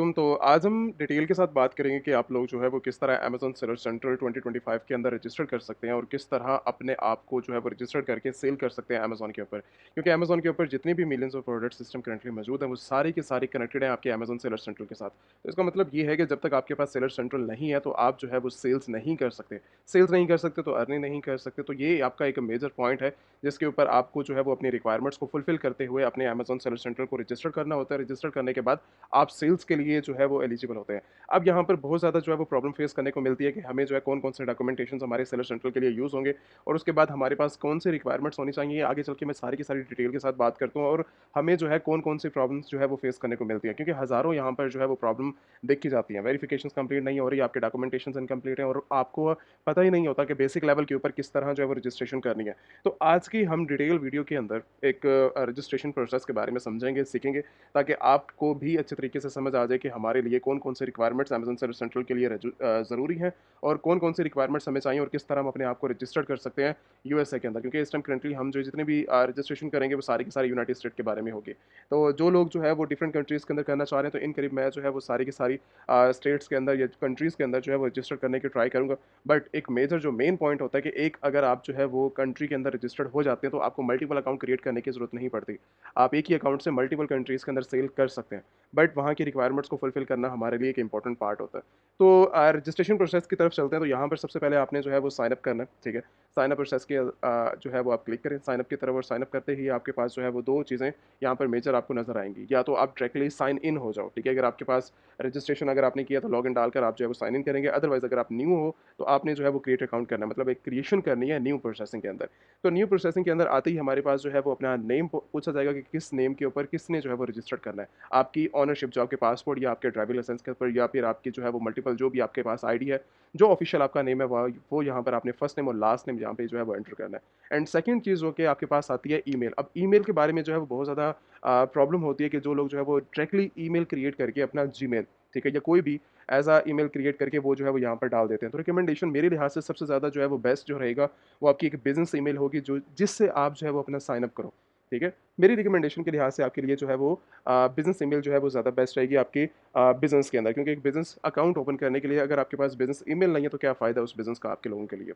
तो आज हम डिटेल के साथ बात करेंगे कि आप लोग जो है वो किस तरह अमेज़न सेलर सेंट्रल 2025 के अंदर रजिस्टर कर सकते हैं और किस तरह अपने आप को जो है वो रजिस्टर करके सेल कर सकते हैं अमेज़न के ऊपर। क्योंकि अमेज़न के ऊपर जितनी भी millions of product system currently मौजूद हैं, वो सारी की सारी कनेक्टेड हैं आपके अमेज़न सेलर सेंट्रल के साथ। तो इसका मतलब ये है कि जब तक आपके पास सेलर सेंट्रल नहीं है, तो आप जो है वो सेल्स नहीं कर सकते। सेल्स नहीं कर सकते तो अर्निंग नहीं कर सकते। तो ये आपका एक मेजर पॉइंट है, जिसके ऊपर आपको जो है वो अपनी रिक्वायरमेंट्स को फुलफ़िल करते हुए अपने अमेज़न सेलर सेंट्रल को रजिस्टर करना होता है। रजिस्टर करने के बाद आप सेल्स के लिए जो है वो एलिजिबल होते हैं। अब यहाँ पर बहुत ज़्यादा जो है वो प्रॉब्लम फेस करने को मिलती है कि हमें जो है कौन-कौन से डॉक्यूमेंटेशंस हमारे सेलर सेंट्रल के लिए यूज़ होंगे और उसके बाद हमारे पास कौन से रिक्वायरमेंट्स होनी चाहिए। आगे चल के मैं सारी की सारी डिटेल के साथ बात करता हूँ और हमें जो है कौन-कौन सी प्रॉब्लम्स जो है वो फेस करने को मिलती है, क्योंकि हज़ारों यहाँ पर जो है वो प्रॉब्लम देखी जाती हैं। वेरिफिकेशंस कंप्लीट नहीं हो रही, आपके डॉक्यूमेंटेशंस इनकम्प्लीट हैं और आपको पता ही नहीं होता कि बेसिक लेवल के ऊपर किस तरह जो है वो रजिस्ट्रेशन करनी है। तो आज की हम डिटेल वीडियो के अंदर एक रजिस्ट्रेशन प्रोसेस के बारे में समझेंगे, सीखेंगे, ताकि आपको भी अच्छे तरीके से समझ आ जाए कि हमारे लिए कौन-कौन से रिक्वायरमेंट्स अमेज़न सर्विस सेंट्रल के लिए ज़रूरी हैं और कौन-कौन से रिक्वायरमेंट्स हमें चाहिए और किस तरह हम अपने आप को रजिस्टर्ड कर सकते हैं यूएसए के अंदर। क्योंकि इस टाइम करंटली हम जो जितने भी रजिस्ट्रेशन करेंगे वो सारी की सारी यूनाइटेड स्टेट के बारे में होगी। तो जो लोग जो है वो डिफरेंट कंट्रीज़ के अंदर करना चाह रहे हैं, तो इन करीब मैं जो है वो सारी की सारी स्टेट्स के अंदर या कंट्रीज़ के अंदर जो है वो रजिस्टर करने की ट्राई करूँगा। बट एक मेजर जो मेन पॉइंट होता है कि एक अगर आप जो है वो कंट्री के अंदर रजिस्टर्ड हो जाते हैं, तो आपको मल्टीपल अकाउंट क्रिएट करने की ज़रूरत नहीं पड़ती। आप एक ही अकाउंट से मल्टीपल कंट्रीज़ के अंदर सेल कर सकते हैं। बट वहाँ की रिक्वायरमेंट्स को फुलफ़िल करना हमारे लिए एक इंपॉर्टेंट पार्ट होता है। तो रजिस्ट्रेशन प्रोसेस की तरफ चलते हैं, तो यहाँ पर सबसे पहले आपने जो है वो साइन अप करना है, ठीक है? साइन अप प्रोसेस के जो है वो आप क्लिक करें साइन अप की तरफ और साइन अप करते ही आपके पास जो है वो 2 चीज़ें यहाँ पर मेजर आपको नज़र आएँगी। या तो आप डायरेक्टली साइन इन हो जाओ, ठीक है? अगर आपके पास रजिस्ट्रेशन अगर आपने किया तो लॉगिन डालकर आप जो है वो साइन इन करेंगे। अदरवाइज़ अगर आप न्यू हो, तो आपने जो है वो क्रिएट अकाउंट करना है, मतलब एक क्रिएशन करनी है न्यू प्रोसेसिंग के अंदर। तो न्यू प्रोसेसिंग के अंदर आते ही हमारे पास जो है वो अपना नेम पूछा जाएगा कि किस नेम के ऊपर किसने जो है वो रजिस्टर्ड करना है। आपकी ओनरशिप जो आपके पासपोर्ट या आपके ड्राइविंग लाइसेंस के ऊपर या फिर आपकी जो है वो मल्टीपल जो भी आपके पास आईडी है, जो ऑफिशियल आपका नेम है वो यहाँ पर आपने फर्स्ट नेम और लास्ट नेम यहाँ पे जो है वो एंटर करना है। एंड सेकंड चीज़ जो कि आपके पास आती है ईमेल। अब ईमेल के बारे में जो है वो बहुत ज़्यादा प्रॉब्लम होती है कि जो लोग जो है वो डायरेक्टली ईमेल क्रिएट करके अपना जीमेल, ठीक है, या कोई भी एज़ ईमेल क्रिएट करके वो जो है वो यहाँ पर डाल देते हैं। तो रिकमेंडेशन मेरे लिहाज से सबसे ज़्यादा जो है वो बेस्ट जो रहेगा, वो आपकी एक बिज़नेस ईमेल होगी जो जिससे आप जो है वो अपना साइन अप करो, ठीक है? मेरी रिकमेंडेशन के लिहाज से आपके लिए जो है वो बिज़नेस ईमेल जो है वो ज़्यादा बेस्ट रहेगी आपकी बिज़नेस के अंदर, क्योंकि एक बिज़नेस अकाउंट ओपन करने के लिए अगर आपके पास बिज़नेस ईमेल नहीं है, तो क्या फ़ायदा उस बिज़नेस का आपके लोगों के लिए।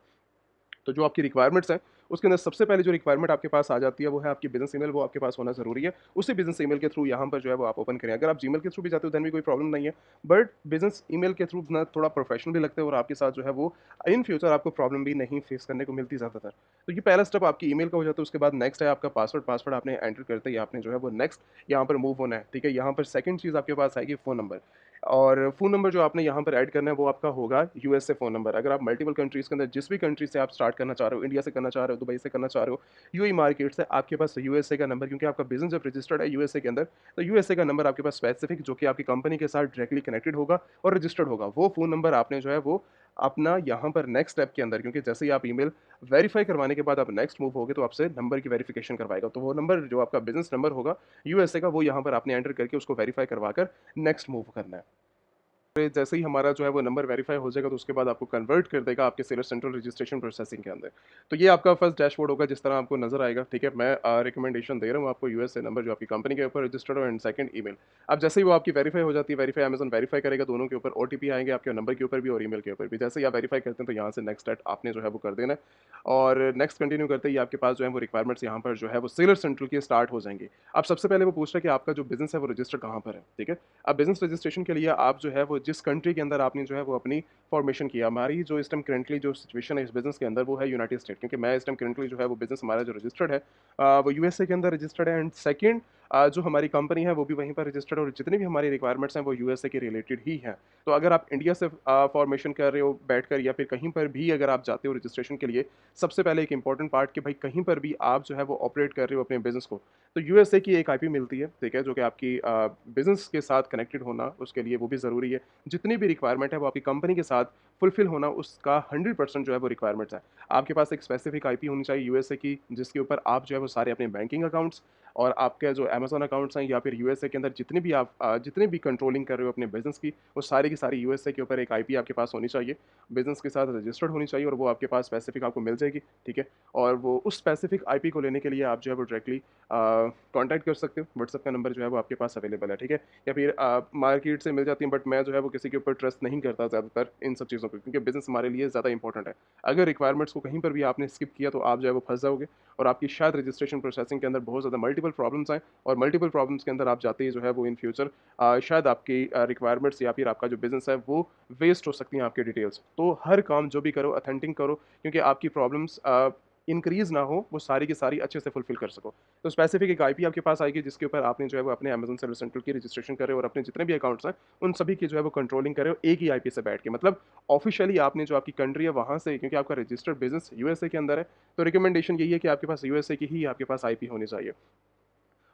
तो जो आपकी रिक्वायरमेंट्स हैं, उसके अंदर सबसे पहले जो रिक्वायरमेंट आपके पास आ जाती है, वो है आपकी बिज़नेस ईमेल, वो आपके पास होना ज़रूरी है। उसी बिज़नेस ईमेल के थ्रू यहाँ पर जो है वो आप ओपन करें। अगर आप जीमेल के थ्रू भी जाते हो, देन भी कोई प्रॉब्लम नहीं है। बट बिज़नेस ईमेल के थ्रू ना थोड़ा प्रोफेशनल भी लगता है और आपके साथ जो है वो इन फ्यूचर आपको प्रॉब्लम भी नहीं फेस करने को मिलती ज़्यादातर। तो ये पहला स्टेप आपकी ईमेल का हो जाता है, उसके बाद नेक्स्ट है आपका पासवर्ड। पासवर्ड आपने एंटर करते ही आपने जो है वो नेक्स्ट यहाँ पर मूव होना है, ठीक है? यहाँ पर सेकंड चीज़ आपके पास आएगी फ़ोन नंबर। और फ़ोन नंबर जो आपने यहाँ पर ऐड करना है वो आपका होगा यूएसए फ़ोन नंबर। अगर आप मल्टीपल कंट्रीज़ के अंदर जिस भी कंट्री से आप स्टार्ट करना चाह रहे हो, इंडिया से करना चाह रहे हो, दुबई से करना चाह रहे हो, यूएई मार्केट से, आपके पास यूएसए का नंबर, क्योंकि आपका बिज़नेस जब रजिस्टर्ड है यूएसए के अंदर, तो यूएसए का नंबर आपके पास स्पेसिफिक जो कि आपकी कंपनी के साथ डायरेक्टली कनेक्टेड होगा और रजिस्टर्ड होगा। वो फ़ोन नंबर आपने जो है वो अपना यहाँ पर नेक्स्ट स्टेप के अंदर, क्योंकि जैसे ही आप ईमेल वेरीफ़ाई करवाने के बाद आप नेक्स्ट मूव होगे, तो आपसे नंबर की वेरिफ़िकेशन करवाएगा। तो वो नंबर जो आपका बिज़नेस नंबर होगा यूएसए का, वो यहाँ पर आपने एंटर करके उसको वेरीफ़ाई करवाकर नेक्स्ट मूव करना है। जैसे ही हमारा जो है वो नंबर वेरीफाई हो जाएगा, तो उसके बाद आपको कन्वर्ट कर देगा आपके सेलर सेंट्रल रजिस्ट्रेशन प्रोसेसिंग के अंदर। तो ये आपका फर्स्ट डैशबोर्ड होगा जिस तरह आपको नज़र आएगा, ठीक है? मैं रिकमेंडेशन दे रहा हूँ आपको यूएसए नंबर जो आपकी कंपनी के ऊपर रजिस्टर्ड हो एंड सेकंड ईमेल। अब जैसे ही वो आपकी वेरीफाई हो जाती है, वेरीफाई अमेज़न वेरीफाई करेगा, दोनों के ऊपर ओटीपी आएँगे, आपके नंबर के ऊपर भी और ईमेल के ऊपर भी। जैसे ही आप वेरीफाई करते हैं, तो यहाँ से नेक्स्ट स्टेप आपने जो है वो कर देना है और नेक्स्ट कंटिन्यू करते ही आपके पास जो है वो रिक्वायरमेंट्स यहाँ पर जो है वो सेलर सेंट्रल की स्टार्ट हो जाएँगी। अब सबसे पहले वो पूछ रहा है कि आपका जो बिज़नेस है वो रजिस्टर कहाँ पर है, ठीक है? अब बिज़नेस रजिस्ट्रेशन के लिए आप जो है वो जिस कंट्री के अंदर आपने जो है वो अपनी फॉर्मेशन किया, हमारी जो इस टाइम करंटली जो सिचुएशन है इस बिज़नेस के अंदर, वो है यूनाइटेड स्टेट, क्योंकि मैं इस टाइम करंटली जो है वो बिज़नेस हमारा जो रजिस्टर्ड है वो यूएसए के अंदर रजिस्टर्ड है एंड सेकंड जो हमारी कंपनी है वो भी वहीं पर रजिस्टर्ड है और जितनी भी हमारी रिक्वायरमेंट्स हैं वो यूएसए के रिलेटेड ही हैं। तो अगर आप इंडिया से फॉर्मेशन कर रहे हो बैठकर या फिर कहीं पर भी अगर आप जाते हो रजिस्ट्रेशन के लिए, सबसे पहले एक इंपॉर्टेंट पार्ट कि भाई कहीं पर भी आप जो है वो ऑपरेट कर रहे हो अपने बिज़नेस को, तो यूएसए की एक आईपी मिलती है, ठीक है? जो कि आपकी बिज़नेस के साथ कनेक्टेड होना उसके लिए वो भी ज़रूरी है। जितनी भी रिक्वायरमेंट है वो आपकी कंपनी के साथ फुलफ़िल होना उसका 100% जो है वो रिक्वायरमेंट्स है। आपके पास एक स्पेसिफिक आईपी होनी चाहिए यूएसए की, जिसके ऊपर आप जो है वो सारे अपने बैंकिंग अकाउंट्स, और आपके जो अमेज़न अकाउंट्स हैं या फिर यूएसए के अंदर जितने भी कंट्रोलिंग कर रहे हो अपने बिज़नेस की, वो सारी की सारी यूएसए के ऊपर एक आईपी आपके पास होनी चाहिए, बिज़नेस के साथ रजिस्टर्ड होनी चाहिए और वो आपके पास स्पेसिफ़िक आपको मिल जाएगी, ठीक है? और वो उस स्पेसिफ़िक आईपी को लेने के लिए आप जो है वो डायरेक्टली कॉन्टैक्ट कर सकते हो, व्हाट्सएप का नंबर जो है वो आपके पास अवेलेबल है, ठीक है? या फिर मार्केट से मिल जाती है, बट मैं जो है वो किसी के ऊपर ट्रस्ट नहीं करता ज़्यादातर इन सब चीज़ों पे, क्योंकि बिज़नेस हमारे लिए ज़्यादा इंपॉर्टेंट है। अगर रिक्वायरमेंट्स को कहीं पर भी आपने स्किप किया तो आप जो है वो फँस जाओगे और आपकी शायद रजिस्ट्रेशन प्रोसेसिंग के अंदर बहुत ज़्यादा मल्टीपल प्रॉब्लम्स आएँ और मल्टीपल प्रॉब्लम्स के अंदर आप जाते ही जो है वो इन फ्यूचर शायद आपकी रिक्वायरमेंट्स या फिर आपका जो बिज़नेस है वो वेस्ट हो सकती हैं आपकी डिटेल्स। तो हर काम जो भी करो ऑथेंटिक करो, क्योंकि आपकी प्रॉब्लम्स इंक्रीज़ ना हो, वो सारी की सारी अच्छे से फुलफ़िल कर सको। तो स्पेसिफ़िक एक आईपी आपके पास आएगी जिसके ऊपर आपने जो है वो अपने अमेज़न सर्विस सेंटर की रजिस्ट्रेशन करे और अपने जितने भी अकाउंट्स हैं, उन सभी की जो है वो कंट्रोलिंग करे एक ही आईपी से बैठ के। मतलब ऑफ़िशियली आपने जो आपकी कंट्री है वहाँ से, क्योंकि आपका रजिस्टर्ड बिज़नेस यूएसए के अंदर है, तो रिकमेंडेशन यही है कि आपके पास यूएसए की ही आपके पास आईपी होनी चाहिए।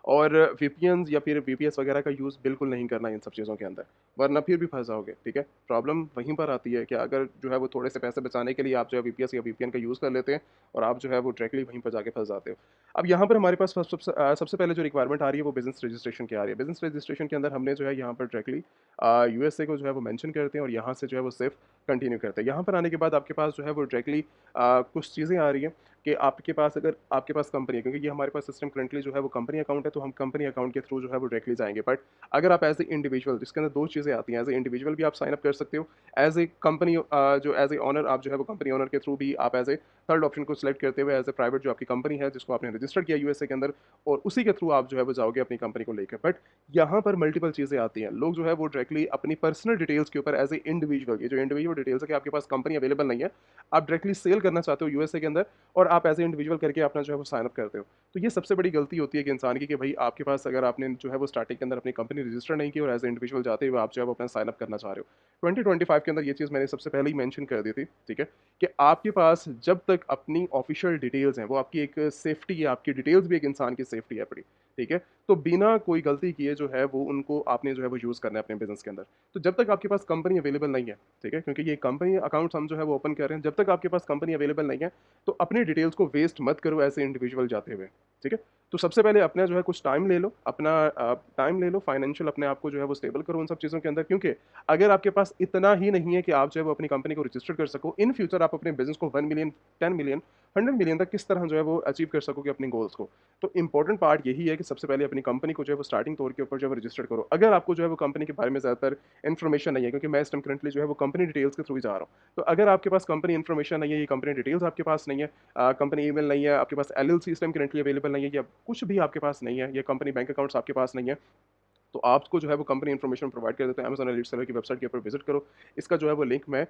और वीपीएन्स या फिर वीपीएस वगैरह का यूज़ बिल्कुल नहीं करना इन सब चीज़ों के अंदर, वरना फिर भी फँस जाओगे, ठीक है? प्रॉब्लम वहीं पर आती है कि अगर जो है वो थोड़े से पैसे बचाने के लिए आप जो है वीपीएस या वीपीएन का यूज़ कर लेते हैं और आप जो है वो डायरेक्टली वहीं पर जाके फँस जाते हो। अब यहाँ पर हमारे पास सबसे पहले जो रिक्वायरमेंट आ रही है वो बिज़नेस रजिस्ट्रेशन की आ रही है। बिज़नेस रजिस्ट्रेशन के अंदर हमने जो है यहाँ पर डायरेक्टली यूएसए को जो है वो मेंशन करते हैं और यहाँ से जो है वो सिर्फ कंटिन्यू करते हैं। यहाँ पर आने के बाद आपके पास जो है वो डायरेक्टली कुछ चीज़ें आ रही हैं कि आपके पास, अगर आपके पास कंपनी है, क्योंकि ये हमारे पास सिस्टम करंटली जो है वो कंपनी अकाउंट है, तो हम कंपनी अकाउंट के थ्रू जो है वो डायरेक्टली जाएँगे। बट अगर आप एज़ ए इंडिविजुअल, जिसके अंदर 2 चीज़ें आती हैं, एज़ ए इंडिविजुअल भी आप साइन अप कर सकते हो, एज़ ए कंपनी जो एज़ ए ओनर आप जो है वो कंपनी ओनर के थ्रू भी आप एज़ ए थर्ड ऑप्शन को सिलेक्ट करते हुए एज़ ए प्राइवेट जो आपकी कंपनी है, जिसको आपने रजिस्टर्ड किया यूएसए के अंदर, और उसी के थ्रू आप जो है वो जाओगे अपनी कंपनी को लेकर। बट यहाँ पर मल्टीपल चीज़ें आती हैं। लोग जो है वो डायरेक्टली अपनी पर्सनल डिटेल्स के ऊपर एज़ ए इंडिविजुअल, ये जो इंडिविजुअल डिटेल्स है कि आपके पास कंपनी अवेलेबल नहीं है, आप डायरेक्टली सेल करना चाहते हो यूएसए के अंदर और आप एज़ ए इंडिविजुअल करके अपना जो है वो साइन अप करते हो। तो ये सबसे बड़ी गलती होती है कि इंसान की, कि भाई आपके पास, अगर आपने जो है वो स्टार्टिंग के अंदर अपनी कंपनी रजिस्टर नहीं की और एज़ ए इंडिविजुअल जाते हुए आप जो है वो अपना साइन अप करना चाह रहे हो। 2025 के अंदर ये चीज़ मैंने सबसे पहले ही मेंशन कर दी थी, ठीक है? कि आपके पास जब तक अपनी ऑफ़िशियल डिटेल्स हैं, वो आपकी एक सेफ्टी है, आपकी डिटेल्स भी एक इंसान की सेफ्टी है अपनी, ठीक है? तो बिना कोई गलती किए जो है वो उनको आपने जो है वो यूज़ करना है अपने बिज़नेस के अंदर। तो जब तक आपके पास कंपनी अवेलेबल नहीं है, ठीक है? क्योंकि ये कंपनी अकाउंट्स हम जो है वो ओपन कर रहे हैं, जब तक आपके पास कंपनी अवेलेबल नहीं है, तो अपनी डिटेल्स को वेस्ट मत करो ऐसे इंडिविजुअल जाते हुए, ठीक है? तो सबसे पहले अपना जो है कुछ टाइम ले लो, अपना टाइम ले लो, फाइनेंशियल अपने आप को जो है वो स्टेबल करो उन सब चीज़ों के अंदर, क्योंकि अगर आपके पास इतना ही नहीं है कि आप जो है वो अपनी कंपनी को रजिस्टर कर सको, इन फ्यूचर आप अपने बिज़नेस को 1 मिलियन, 10 मिलियन, 100 मिलियन तक किस तरह जो है वो अचीव कर सकोगे अपने गोल्स को। तो इम्पोर्टेंट पार्ट यही है कि सबसे पहले अपनी कंपनी को जो है वो स्टार्टिंग तौर के ऊपर जो है वो रजिस्टर करो। अगर आपको जो है वो कंपनी के बारे में ज़्यादातर इन्फॉर्मेशन नहीं है, क्योंकि मैं इस टाइम करंटली जो है वो कंपनी डिटेल्स के थ्रू ही जा रहा हूँ। तो अगर आपके पास कंपनी इन्फॉर्मेशन नहीं है, ये कंपनी डिटेल्स आपके पास नहीं है, कंपनी ईमेल नहीं है, आपके पास एलएलसी इस टाइम करंटली अवेलेबल नहीं है, या कुछ भी आपके पास नहीं है, या कंपनी बैंक अकाउंट्स आपके पास नहीं है, तो आपको जो है वो कंपनी इन्फॉर्मेशन प्रोवाइड कर देते हैं। अमेज़न एलीट सेलर की वेबसाइट के ऊपर विजिट करो। इसका जो है वो लिंक मैं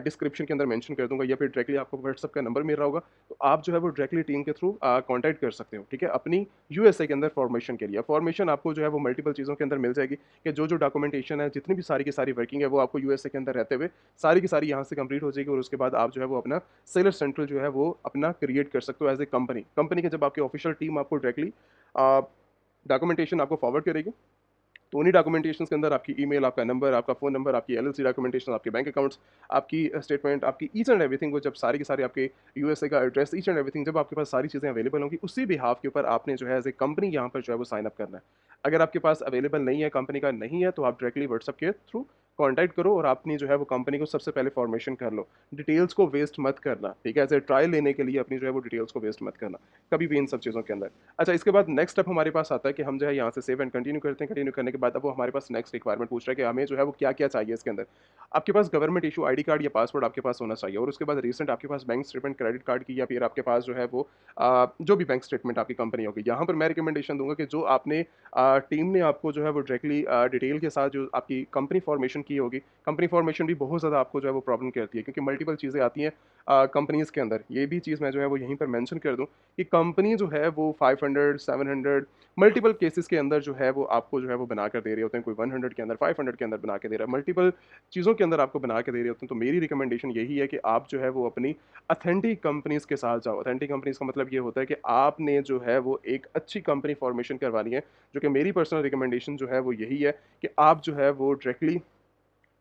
डिस्क्रिप्शन के अंदर मेंशन कर दूँगा, या फिर डायरेक्टली आपको व्हाट्सएप का नंबर मिल रहा होगा, तो आप जो है वो डायरेक्टली टीम के थ्रू कॉन्टैक्ट कर सकते हो, ठीक है? अपनी यूएसए के अंदर फॉर्मेशन के लिए। फॉर्मेशन आपको जो है वो मल्टीपल चीज़ों के अंदर मिल जाएगी, कि जो डॉक्यूमेंटेशन है, जितनी भी सारी की सारी वर्किंग है, वो आपको यूएसए के अंदर रहते हुए सारी की सारी यहाँ से कंप्लीट हो जाएगी, और उसके बाद आप जो है वो अपना सेलर सेंट्रल जो है वो अपना क्रिएट कर सकते हो एज़ ए कंपनी। कंपनी के जब आपकी ऑफिशियल टीम आपको डायरेक्टली अ, डॉक्यूमेंटेशन आपको फॉरवर्ड करेगी, तो उन्हीं डॉक्यूमेंटेशंस के अंदर आपकी ईमेल, आपका नंबर, आपका फ़ोन नंबर, आपकी एलएलसी डॉक्यूमेंटेशन, आपके बैंक अकाउंट्स, आपकी स्टेटमेंट, आपकी ईच एंड एवरीथिंग, वो जब सारी की सारी आपके यूएसए का एड्रेस, ईच एंड एवरीथिंग जब आपके पास सारी चीज़ें अवेलेबल होंगी, उसी बिहाफ़ के ऊपर आपने जो है एज़ ए कंपनी यहाँ पर जो है वो साइन अप करना है। अगर आपके पास अवेलेबल नहीं है, कंपनी का नहीं है, तो आप डायरेक्टली व्हाट्सएप के थ्रू कॉन्टैक्ट करो और अपनी जो है वो कंपनी को सबसे पहले फॉर्मेशन कर लो। डिटेल्स को वेस्ट मत करना, ठीक है? एज़ ए ट्रायल लेने के लिए अपनी जो है वो डिटेल्स को वेस्ट मत करना, कभी भी इन सब चीज़ों के अंदर। अच्छा, इसके बाद नेक्स्ट स्टेप हमारे पास आता है कि हम जो है यहाँ से सेव एंड कंटिन्यू करते हैं। कंटिन्यू करने के बाद अब वो हमारे पास नेक्स्ट रिक्वायरमेंट पूछ रहा है कि हमें जो है वो क्या-क्या चाहिए इसके अंदर। आपके पास गवर्नमेंट इश्यू आईडी कार्ड या पासवर्ड आपके पास होना चाहिए, और उसके बाद रिसेंट आपके पास बैंक स्टेटमेंट क्रेडिट कार्ड की, या फिर आपके पास जो है वो जो भी बैंक स्टेटमेंट आपकी कंपनी होगी। यहाँ पर मैं रिकमेंडेशन दूँगा कि जो आपने टीम ने आपको जो है वो डायरेक्टली डिटेल के साथ जो आपकी कंपनी फॉर्मेशन की होगी, कंपनी फॉर्मेशन भी बहुत ज़्यादा आपको जो है वो प्रॉब्लम करती है, क्योंकि मल्टीपल चीज़ें आती हैं कंपनीज़ के अंदर। ये भी चीज़ मैं जो है वो यहीं पर मेंशन कर दूँ कि कंपनी जो है वो 500, 700 मल्टीपल केसेस के अंदर जो है वो आपको जो है वो बना कर दे रहे होते हैं। कोई 100 के अंदर, 500 के अंदर बना के दे रहा है। मल्टीपल चीज़ों के अंदर आपको बना के दे रहे होते हैं। तो मेरी रिकमेंडेशन यही है कि आप जो है वो अपनी ऑथेंटिक कंपनीज़ के साथ जाओ। ऑथेंटिक कंपनीज़ का मतलब ये होता है कि आपने जो है वो एक अच्छी कंपनी फॉर्मेशन करवानी है, जो कि मेरी पर्सनल रिकमेंडेशन जो है वो यही है कि आप जो है वो डायरेक्टली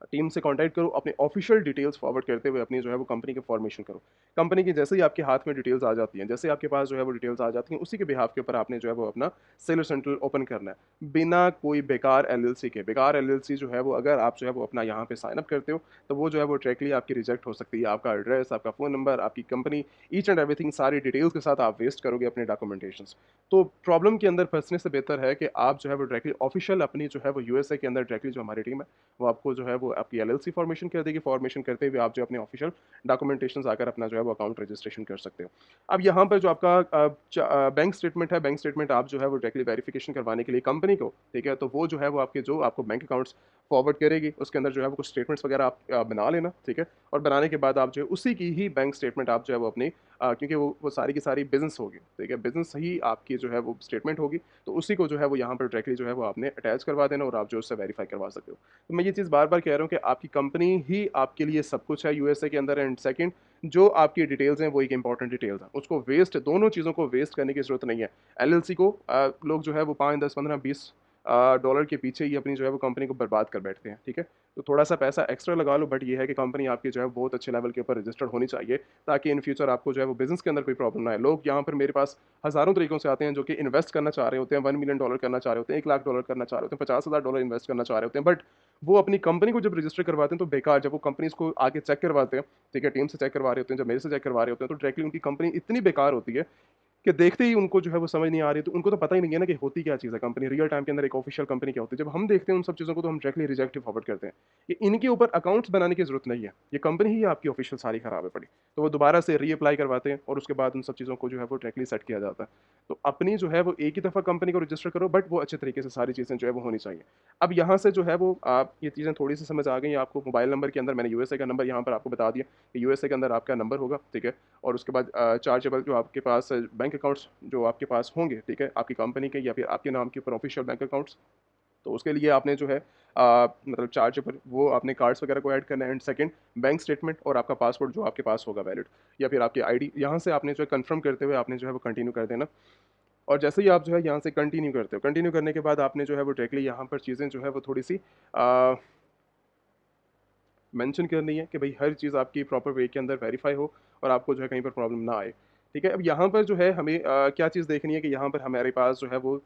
टीम से कांटेक्ट करो, अपने ऑफिशियल डिटेल्स फॉरवर्ड करते हुए अपनी जो है वो कंपनी की फॉर्मेशन करो। कंपनी की जैसे ही आपके हाथ में डिटेल्स आ जाती हैं, जैसे आपके पास जो है वो डिटेल्स आ जाती हैं, उसी के बिहाफ के ऊपर आपने जो है वो अपना सेलर सेंटर ओपन करना है। बिना कोई बेकार एलएलसी के, बेकार एलएलसी जो है वो अगर आप जो है वो अपना यहाँ पे साइन अप करते हो, तो वो जो है वो डायरेक्टली आपकी रिजेक्ट हो सकती है। आपका एड्रेस, आपका फ़ोन नंबर, आपकी कंपनी, ईच एंड एवरीथिंग सारी डिटेल्स के साथ आप वेस्ट करोगे अपने डॉक्यूमेंटेशंस। तो प्रॉब्लम के अंदर फंसने से बेहतर है कि आप जो है वो डायरेक्टली ऑफिशियल अपनी जो है वो यूएसए के अंदर डायरेक्टली जो हमारी टीम है, वो आपको जो है वो आपकी एलएलसी फॉर्मेशन कर देगी। फॉर्मेशन करते हुए आप जो अपने ऑफिशियल डॉक्यूमेंटेशंस आकर अपना जो है वो अकाउंट रजिस्ट्रेशन कर सकते हो। अब यहाँ पर जो आपका बैंक स्टेटमेंट है, बैंक स्टेटमेंट आप जो है वो डायरेक्टली वेरिफिकेशन करवाने के लिए कंपनी को, ठीक है, तो वो जो है वो आपके जो आपको बैंक अकाउंट्स फॉरवर्ड करेगी, उसके अंदर जो है वो कुछ स्टेटमेंट्स वगैरह आप बना लेना, ठीक है। और बनाने के बाद आप जो है उसी की ही बैंक स्टेटमेंट आप जो है वो अपनी क्योंकि वो सारी की सारी बिजनेस होगी, ठीक है, बिजनेस ही आपकी जो है वो स्टेटमेंट होगी, तो उसी को जो है वो यहाँ पर डायरेक्टली जो है वो आपने अटैच करवा देना और आप जो उससे वेरीफाई करवा सकते हो। तो मैं ये चीज़ बार बार कह रहा हूँ कि आपकी कंपनी ही आपके लिए सब कुछ है यूएसए के अंदर। एंड सेकंड, जो आपकी डिटेल्स हैं वो एक इंपॉर्टेंट डिटेल्स हैं, उसको वेस्ट, दोनों चीज़ों को वेस्ट करने की जरूरत नहीं है। एलएलसी को लोग जो है वो 5, 10, 15, 20 डॉलर के पीछे ही अपनी जो है वो कंपनी को बर्बाद कर बैठते हैं, ठीक है। तो थोड़ा सा पैसा एक्स्ट्रा लगा लो, बट ये है कि कंपनी आपकी जो है बहुत अच्छे लेवल के ऊपर रजिस्टर्ड होनी चाहिए, ताकि इन फ्यूचर आपको जो है वो बिजनेस के अंदर कोई प्रॉब्लम ना आए। लोग यहाँ पर मेरे पास हज़ारों तरीकों से आते हैं जो कि इन्वेस्ट करना चाह रहे होते हैं, $1 मिलियन करना चाह रहे होते हैं, $1 लाख करना चाह रहे होते हैं, $50,000 इन्वेस्ट करना चाह रहे होते हैं, बट वो अपनी कंपनी को जब रजिस्टर करवाते हैं तो बेकार, जब वो कंपनीज को आगे चेक करवाते हैं, ठीक है, टीम से चेक करवा रहे होते हैं, जब मेरे से चेक करवा रहे होते हैं, तो डायरेक्टली उनकी कंपनी इतनी बेकार होती है कि देखते ही उनको जो है वो समझ नहीं आ रही, तो उनको तो पता ही नहीं है ना कि होती क्या चीज़ है कंपनी, रियल टाइम के अंदर एक ऑफिशियल कंपनी क्या होती है। जब हम देखते हैं उन सब चीज़ों को, तो हम डायरेक्टली रिजेक्ट फॉरवर्ड करते हैं कि इनके ऊपर अकाउंट्स बनाने की जरूरत नहीं है, ये कंपनी ही आपकी ऑफिशियल सारी खराब है पड़ी। तो वो दोबारा से रीअप्लाई करवाते हैं और उसके बाद उन सब चीज़ों को जो है वो डायरेक्टली सेट किया जाता है। तो अपनी जो है वो एक ही दफ़ा कंपनी को रजिस्टर करो, बट वो अच्छे तरीके से सारी चीज़ें जो है वो होनी चाहिए। अब यहाँ से जो है वो आप ये चीज़ें थोड़ी सी समझ आ गई। आपको मोबाइल नंबर के अंदर मैंने यूएसए का नंबर यहाँ पर आपको बता दिया कि यूएसए के अंदर आपका नंबर होगा, ठीक है। और उसके बाद चार्जेबल जो आपके पास बैंक अकाउंट्स जो आपके पास होंगे, ठीक है, आपकी कंपनी के या फिर आपके नाम के ऊपर ऑफिशियल बैंक अकाउंट्स, तो उसके लिए आपने जो है मतलब चार्जेबल वो आपने कार्ड्स वगैरह को ऐड करना है। एंड सेकंड, बैंक स्टेटमेंट और आपका पासपोर्ट जो आपके पास होगा वैलिड, या फिर आपकी आईडी, यहाँ से आपने जो है कंफर्म करते हुए आपने जो है वो कंटिन्यू कर देना। और जैसे ही आप जो है यहाँ से कंटिन्यू करते हो, कंटिन्यू करने के बाद आपने जो है वो डायरेक्टली यहाँ पर चीज़ें जो है वो थोड़ी सी मेंशन करनी है कि भाई हर चीज़ आपकी प्रॉपर वे के अंदर वेरीफाई हो और आपको जो है कहीं पर प्रॉब्लम ना आए, ठीक है। अब यहाँ पर जो है हमें क्या चीज़ देखनी है कि यहाँ पर हमारे पास जो है वो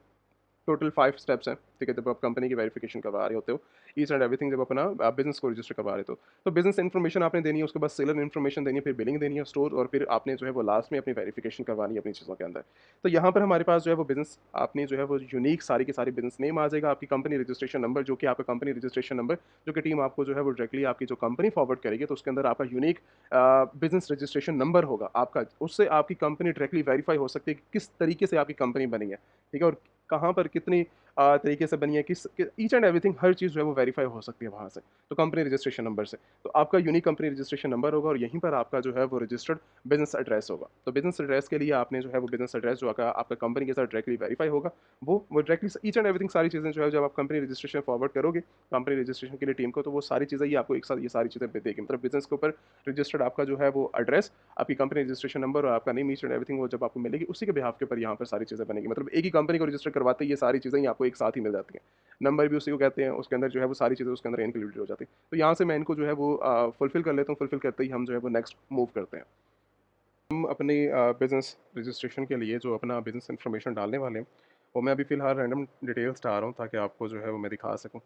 टोटल 5 स्टेप्स हैं, ठीक है, जब आप कंपनी की वेरिफिकेशन करवा रहे होते हो, ईच एंड एवरीथिंग, जब अपना बिजनेस को रजिस्टर करवा रहे हो, तो बिजनेस इन्फॉर्मेशन आपने देनी है, उसके बाद सेलर इन्फॉर्मेशन देनी है, फिर बिलिंग देनी है स्टोर, और फिर आपने जो है वो लास्ट में अपनी वेरिफिकेशन करवानी है अपनी चीज़ों के अंदर। तो यहाँ पर हमारे पास जो है वो बिजनेस आपने जो है वो यूनिक सारी की सारी बिजनेस नेम आ जाएगा, आपकी कंपनी रजिस्ट्रेशन नंबर, जो कि आपका कंपनी रजिस्ट्रेशन नंबर जो कि टीम आपको जो है वो डायरेक्टली आपकी जो कंपनी फॉरवर्ड करेगी, तो उसके अंदर आपका यूनिक बिजनेस रजिस्ट्रेशन नंबर होगा आपका, उससे आपकी कंपनी डायरेक्टली वेरीफाई हो सकती है कि किस तरीके से आपकी कंपनी बनी है, ठीक है, और कहाँ पर कितनी तरीके से बनी है, किस ईच एंड एवरीथिंग, हर चीज़ जो है वो वेरीफाई हो सकती है वहाँ से, तो कंपनी रजिस्ट्रेशन नंबर से। तो आपका यूनिक कंपनी रजिस्ट्रेशन नंबर होगा और यहीं पर आपका जो है वो रजिस्टर्ड बिजनेस एड्रेस होगा। तो बिजनेस एड्रेस के लिए आपने जो है वो बिजनेस एड्रेस जो आपका आपका कंपनी के साथ डायरेक्टली वेरीफाई होगा, वो डायरेक्टली ईच एंड एवरीथिंग सारी चीज़ें जो है जब आप कंपनी रजिस्ट्रेशन फॉरवर्ड करोगे कंपनी रजिस्ट्रेशन के लिए टीम को, तो वो सारी चीज़ें ही आपको एक साथ ये सारी चीज़ें देगी। मतलब बिजनेस के ऊपर रजिस्टर्ड आपका जो है वो एड्रेस, आपकी कंपनी रजिस्ट्रेशन नंबर और आपका नेम, ईच एंड एवरीथिंग, वो जब आपको मिलेगी उसी के बिहाफ के ऊपर यहाँ पर सारी चीज़ें बनेगी। मतलब एक ही कंपनी को रजिस्टर करवाते ही ये सारी चीज़ें ही आपको एक साथ ही मिल जाती हैं। नंबर भी उसी को कहते हैं, उसके अंदर जो है वो सारी चीज़ें उसके अंदर इंक्लूडेड हो जाती हैं। तो यहाँ से मैं इनको जो है वो फुलफ़िल कर लेता हूँ, फुलफ़िल करते ही हम जो है वो नेक्स्ट मूव करते हैं। हम अपनी बिज़नेस रजिस्ट्रेशन के लिए जो अपना बिज़नेस इन्फॉर्मेशन डालने वाले हैं, वो मैं अभी फ़िलहाल रैंडम डिटेल्स डाल रहा हूँ ताकि आपको जो है वो मैं दिखा सकूँ।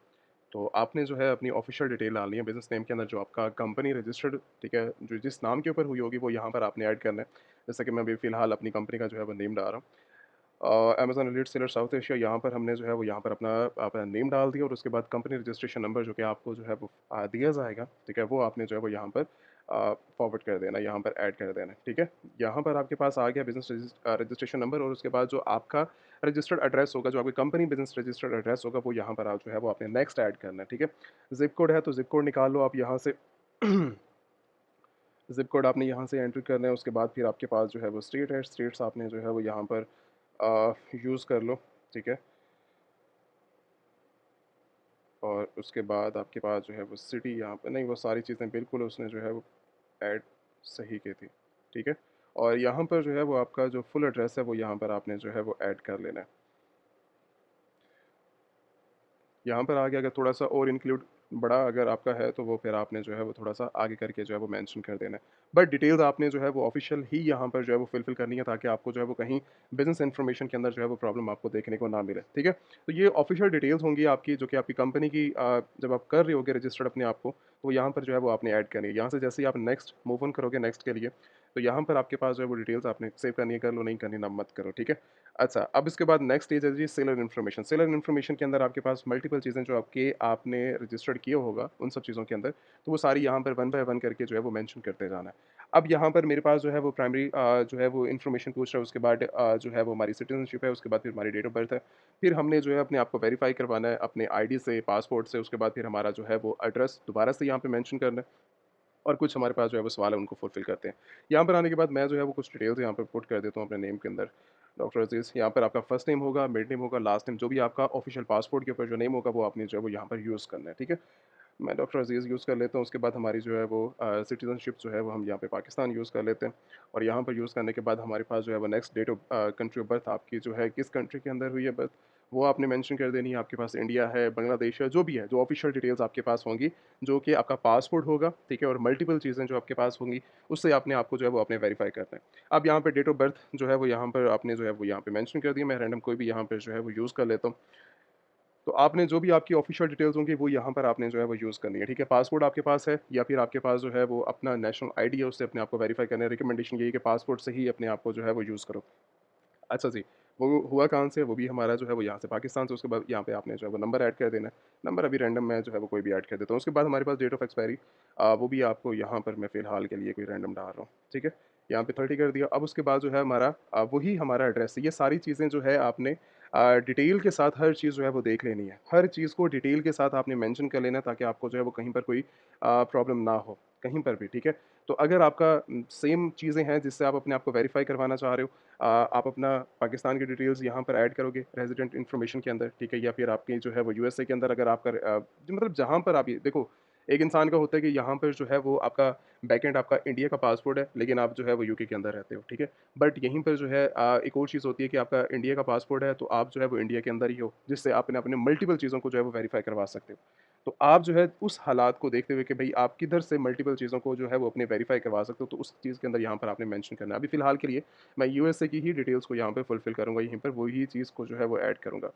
तो आपने जो है अपनी ऑफ़िशियल डिटेल डालनी है बिज़नेस नेम के अंदर, जो आपका कंपनी रजिस्टर्ड, ठीक है, जो जिस नाम के ऊपर हुई होगी वो यहाँ पर आपने ऐड करना है। जैसे कि मैं अभी फ़िलहाल अपनी कंपनी का जो है वो नेम डाल रहा हूँ। Amazon elite seller south Asia, यहाँ पर हमने जो है वो यहाँ पर अपना अपना नेम डाल दिया और उसके बाद कंपनी रजिस्ट्रेशन नंबर जो कि आपको जो है वो दिया जाएगा, ठीक है, वो आपने जो है वो यहाँ पर फॉरवर्ड कर देना, यहाँ पर ऐड कर देना, ठीक है। यहाँ पर आपके पास आ गया बिज़नेस रजिस्ट्रेशन नंबर और उसके बाद जो आपका रजिस्टर्ड एड्रेस होगा, जो आपकी कंपनी बिज़नेस रजिस्टर्ड एड्रेस होगा, वो यहाँ पर आप जो है वो आपने नेक्स्ट ऐड करना है, ठीक है। ज़िप कोड है तो ज़िप कोड निकाल लो आप यहाँ से। ज़िप कोड आपने यहाँ से एंटर करना है, उसके बाद फिर आपके पास जो है वो स्टेट है, स्टेट्स आपने जो है वो यहाँ पर यूज़ कर लो, ठीक है। और उसके बाद आपके पास जो है वो सिटी यहाँ पे नहीं, वो सारी चीज़ें बिल्कुल उसने जो है वो ऐड सही की थी, ठीक है। और यहाँ पर जो है वो आपका जो फुल एड्रेस है वो यहाँ पर आपने जो है वो ऐड कर लेना है। यहाँ पर आगे अगर थोड़ा सा और इंक्लूड बड़ा अगर आपका है तो वो फिर आपने जो है वो थोड़ा-सा आगे करके जो है वो मेंशन कर देना है। बट डिटेल्स आपने जो है वो ऑफ़िशियल ही यहाँ पर जो है वो फ़िल करनी है, ताकि आपको जो है वो कहीं बिज़नेस इन्फॉर्मेशन के अंदर जो है वो प्रॉब्लम आपको देखने को ना मिले, ठीक है? तो ये ऑफ़िशियल डिटेल्स होंगी आपकी, जो कि आपकी कंपनी की जब आप कर रहे होगे रजिस्टर्ड अपने आप को, तो यहाँ पर जो है वो आपने ऐड करनी है। यहाँ से जैसे ही आप नेक्स्ट मूव ऑन करोगे नेक्स्ट के लिए, तो यहाँ पर आपके पास जो है वो डिटेल्स आपने सेव करनी है, कर लो, नहीं करनी ना मत करो, ठीक है? अच्छा, अब इसके बाद नेक्स्ट स्टेज है जी सेलर इन्फॉर्मेशन। सेलर इन्फॉर्मेशन के अंदर आपके पास मल्टीपल चीज़ें जो आपने रजिस्टर्ड किया होगा, उन सब चीज़ों के अंदर, तो वो सारी यहाँ पर वन बाय वन करके जो है वो मेंशन करते जाना है। अब यहाँ पर मेरे पास जो है वो प्राइमरी जो है वो इन्फॉर्मेशन पूछ रहा है, उसके बाद जो है वो हमारी सिटीज़नशिप है, उसके बाद फिर हमारी डेट ऑफ बर्थ है। फिर हमने जो है अपने आप को वेरीफ़ाई करवाना है अपने आईडी से, पासपोर्ट से, उसके बाद फिर हमारा जो है वो एड्रेस दोबारा से यहाँ पे मेंशन करना है। और कुछ हमारे पास जो है वो सवाल है, उनको फुलफ़िल करते हैं। यहाँ पर आने के बाद मैं जो है वो कुछ डिटेल्स यहाँ पे पुट कर देता हूँ अपने नेम के अंदर। डॉक्टर अज़ीज़, यहाँ पर आपका फर्स्ट नेम होगा, मिड नेम होगा, लास्ट नेम, जो भी आपका ऑफ़िशियल पासपोर्ट के ऊपर जो नेम होगा वो आपने जो है वो यहाँ पर यूज़ करना है, ठीक है? मैं डॉक्टर अज़ीज़ यूज़ कर लेता हूँ, उसके बाद हमारी जो है वो सिटीज़नशिप जो है वो हम यहाँ पे पाकिस्तान यूज़ कर लेते हैं। और यहाँ पर यूज़ करने के बाद हमारे पास जो है वो next date of country of birth आपकी जो है किस कंट्री के अंदर हुई है बर्थ, वो आपने मेंशन कर देनी है। आपके पास इंडिया है, बांग्लादेश है, जो भी है, जो ऑफ़िशियल डिटेल्स आपके पास होंगी, जो कि आपका पासपोर्ट होगा, ठीक है? और मल्टीपल चीज़ें जो आपके पास होंगी, उससे आपने आपको जो है वो आपने वेरीफ़ाई करना है। अब यहाँ पे डेट ऑफ बर्थ जो है वो यहाँ पर आपने जो है वो यहाँ पे मेंशन कर दी है। मैं रैंडम कोई भी यहाँ पे जो है वो यूज़ कर लेता हूँ। तो आपने जो भी आपकी ऑफ़िशियल डिटेल्स होंगी वो यहाँ पर आपने जो है वो यूज़ करनी है, ठीक है? पासपोर्ट आपके पास है, या फिर आपके पास जो है वो अपना नेशनल आईडी है, उससे अपने आप को वेरीफ़ाई करना है। रिकमेंडेशन यही है कि पासपोर्ट से ही अपने आप को जो है वो यूज़ करो। अच्छा जी, वो हुआ कहाँ से? वो भी हमारा जो है वो यहाँ से पाकिस्तान से। उसके बाद यहाँ पे आपने जो है वो नंबर ऐड कर देना है। नंबर अभी रैंडम मैं जो है वो कोई भी ऐड कर देता हूँ। उसके बाद हमारे पास डेट ऑफ़ एक्सपायरी, वो भी आपको यहाँ पर मैं फ़िलहाल के लिए कोई रैंडम डाल रहा हूँ, ठीक है? यहाँ पे 30 कर दिया। अब उसके बाद जो है हमारा वही हमारा एड्रेस है। ये सारी चीज़ें जो है आपने डिटेल के साथ हर चीज़ जो है वो देख लेनी है। हर चीज़ को डिटेल के साथ आपने मेंशन कर लेना है, ताकि आपको जो है वो कहीं पर कोई प्रॉब्लम ना हो, कहीं पर भी, ठीक है? तो अगर आपका सेम चीज़ें हैं जिससे आप अपने आप को वेरीफ़ाई करवाना चाह रहे हो, आप अपना पाकिस्तान की डिटेल्स यहाँ पर ऐड करोगे रेज़िडेंट इन्फॉर्मेशन के अंदर, ठीक है? या फिर आपकी जो है वो यूएसए के अंदर अगर आपका मतलब जहाँ पर आप ये देखो, एक इंसान का होता है कि यहाँ पर जो है वो आपका बैकएंड आपका इंडिया का पासपोर्ट है, लेकिन आप जो है वो यूके के अंदर रहते हो, ठीक है? बट यहीं पर जो है एक और चीज़ होती है कि आपका इंडिया का पासपोर्ट है, तो आप जो है वो इंडिया के अंदर ही हो, जिससे आप अपने मल्टीपल चीज़ों को जो है वो वेरीफ़ाई करवा सकते हो। तो आप जो है उस हालात को देखते हुए कि भई आप किधर से मल्टीपल चीज़ों को जो है वो अपने वेरीफ़ाई करवा सकते हो, तो उस चीज़ के अंदर यहाँ पर आपने मेंशन करना है। अभी फ़िलहाल के लिए मैं यूएसए की ही डिटेल्स को यहाँ पे फुलफ़िल करूँगा, यहीं पर वही चीज़ को जो है वो ऐड करूँगा।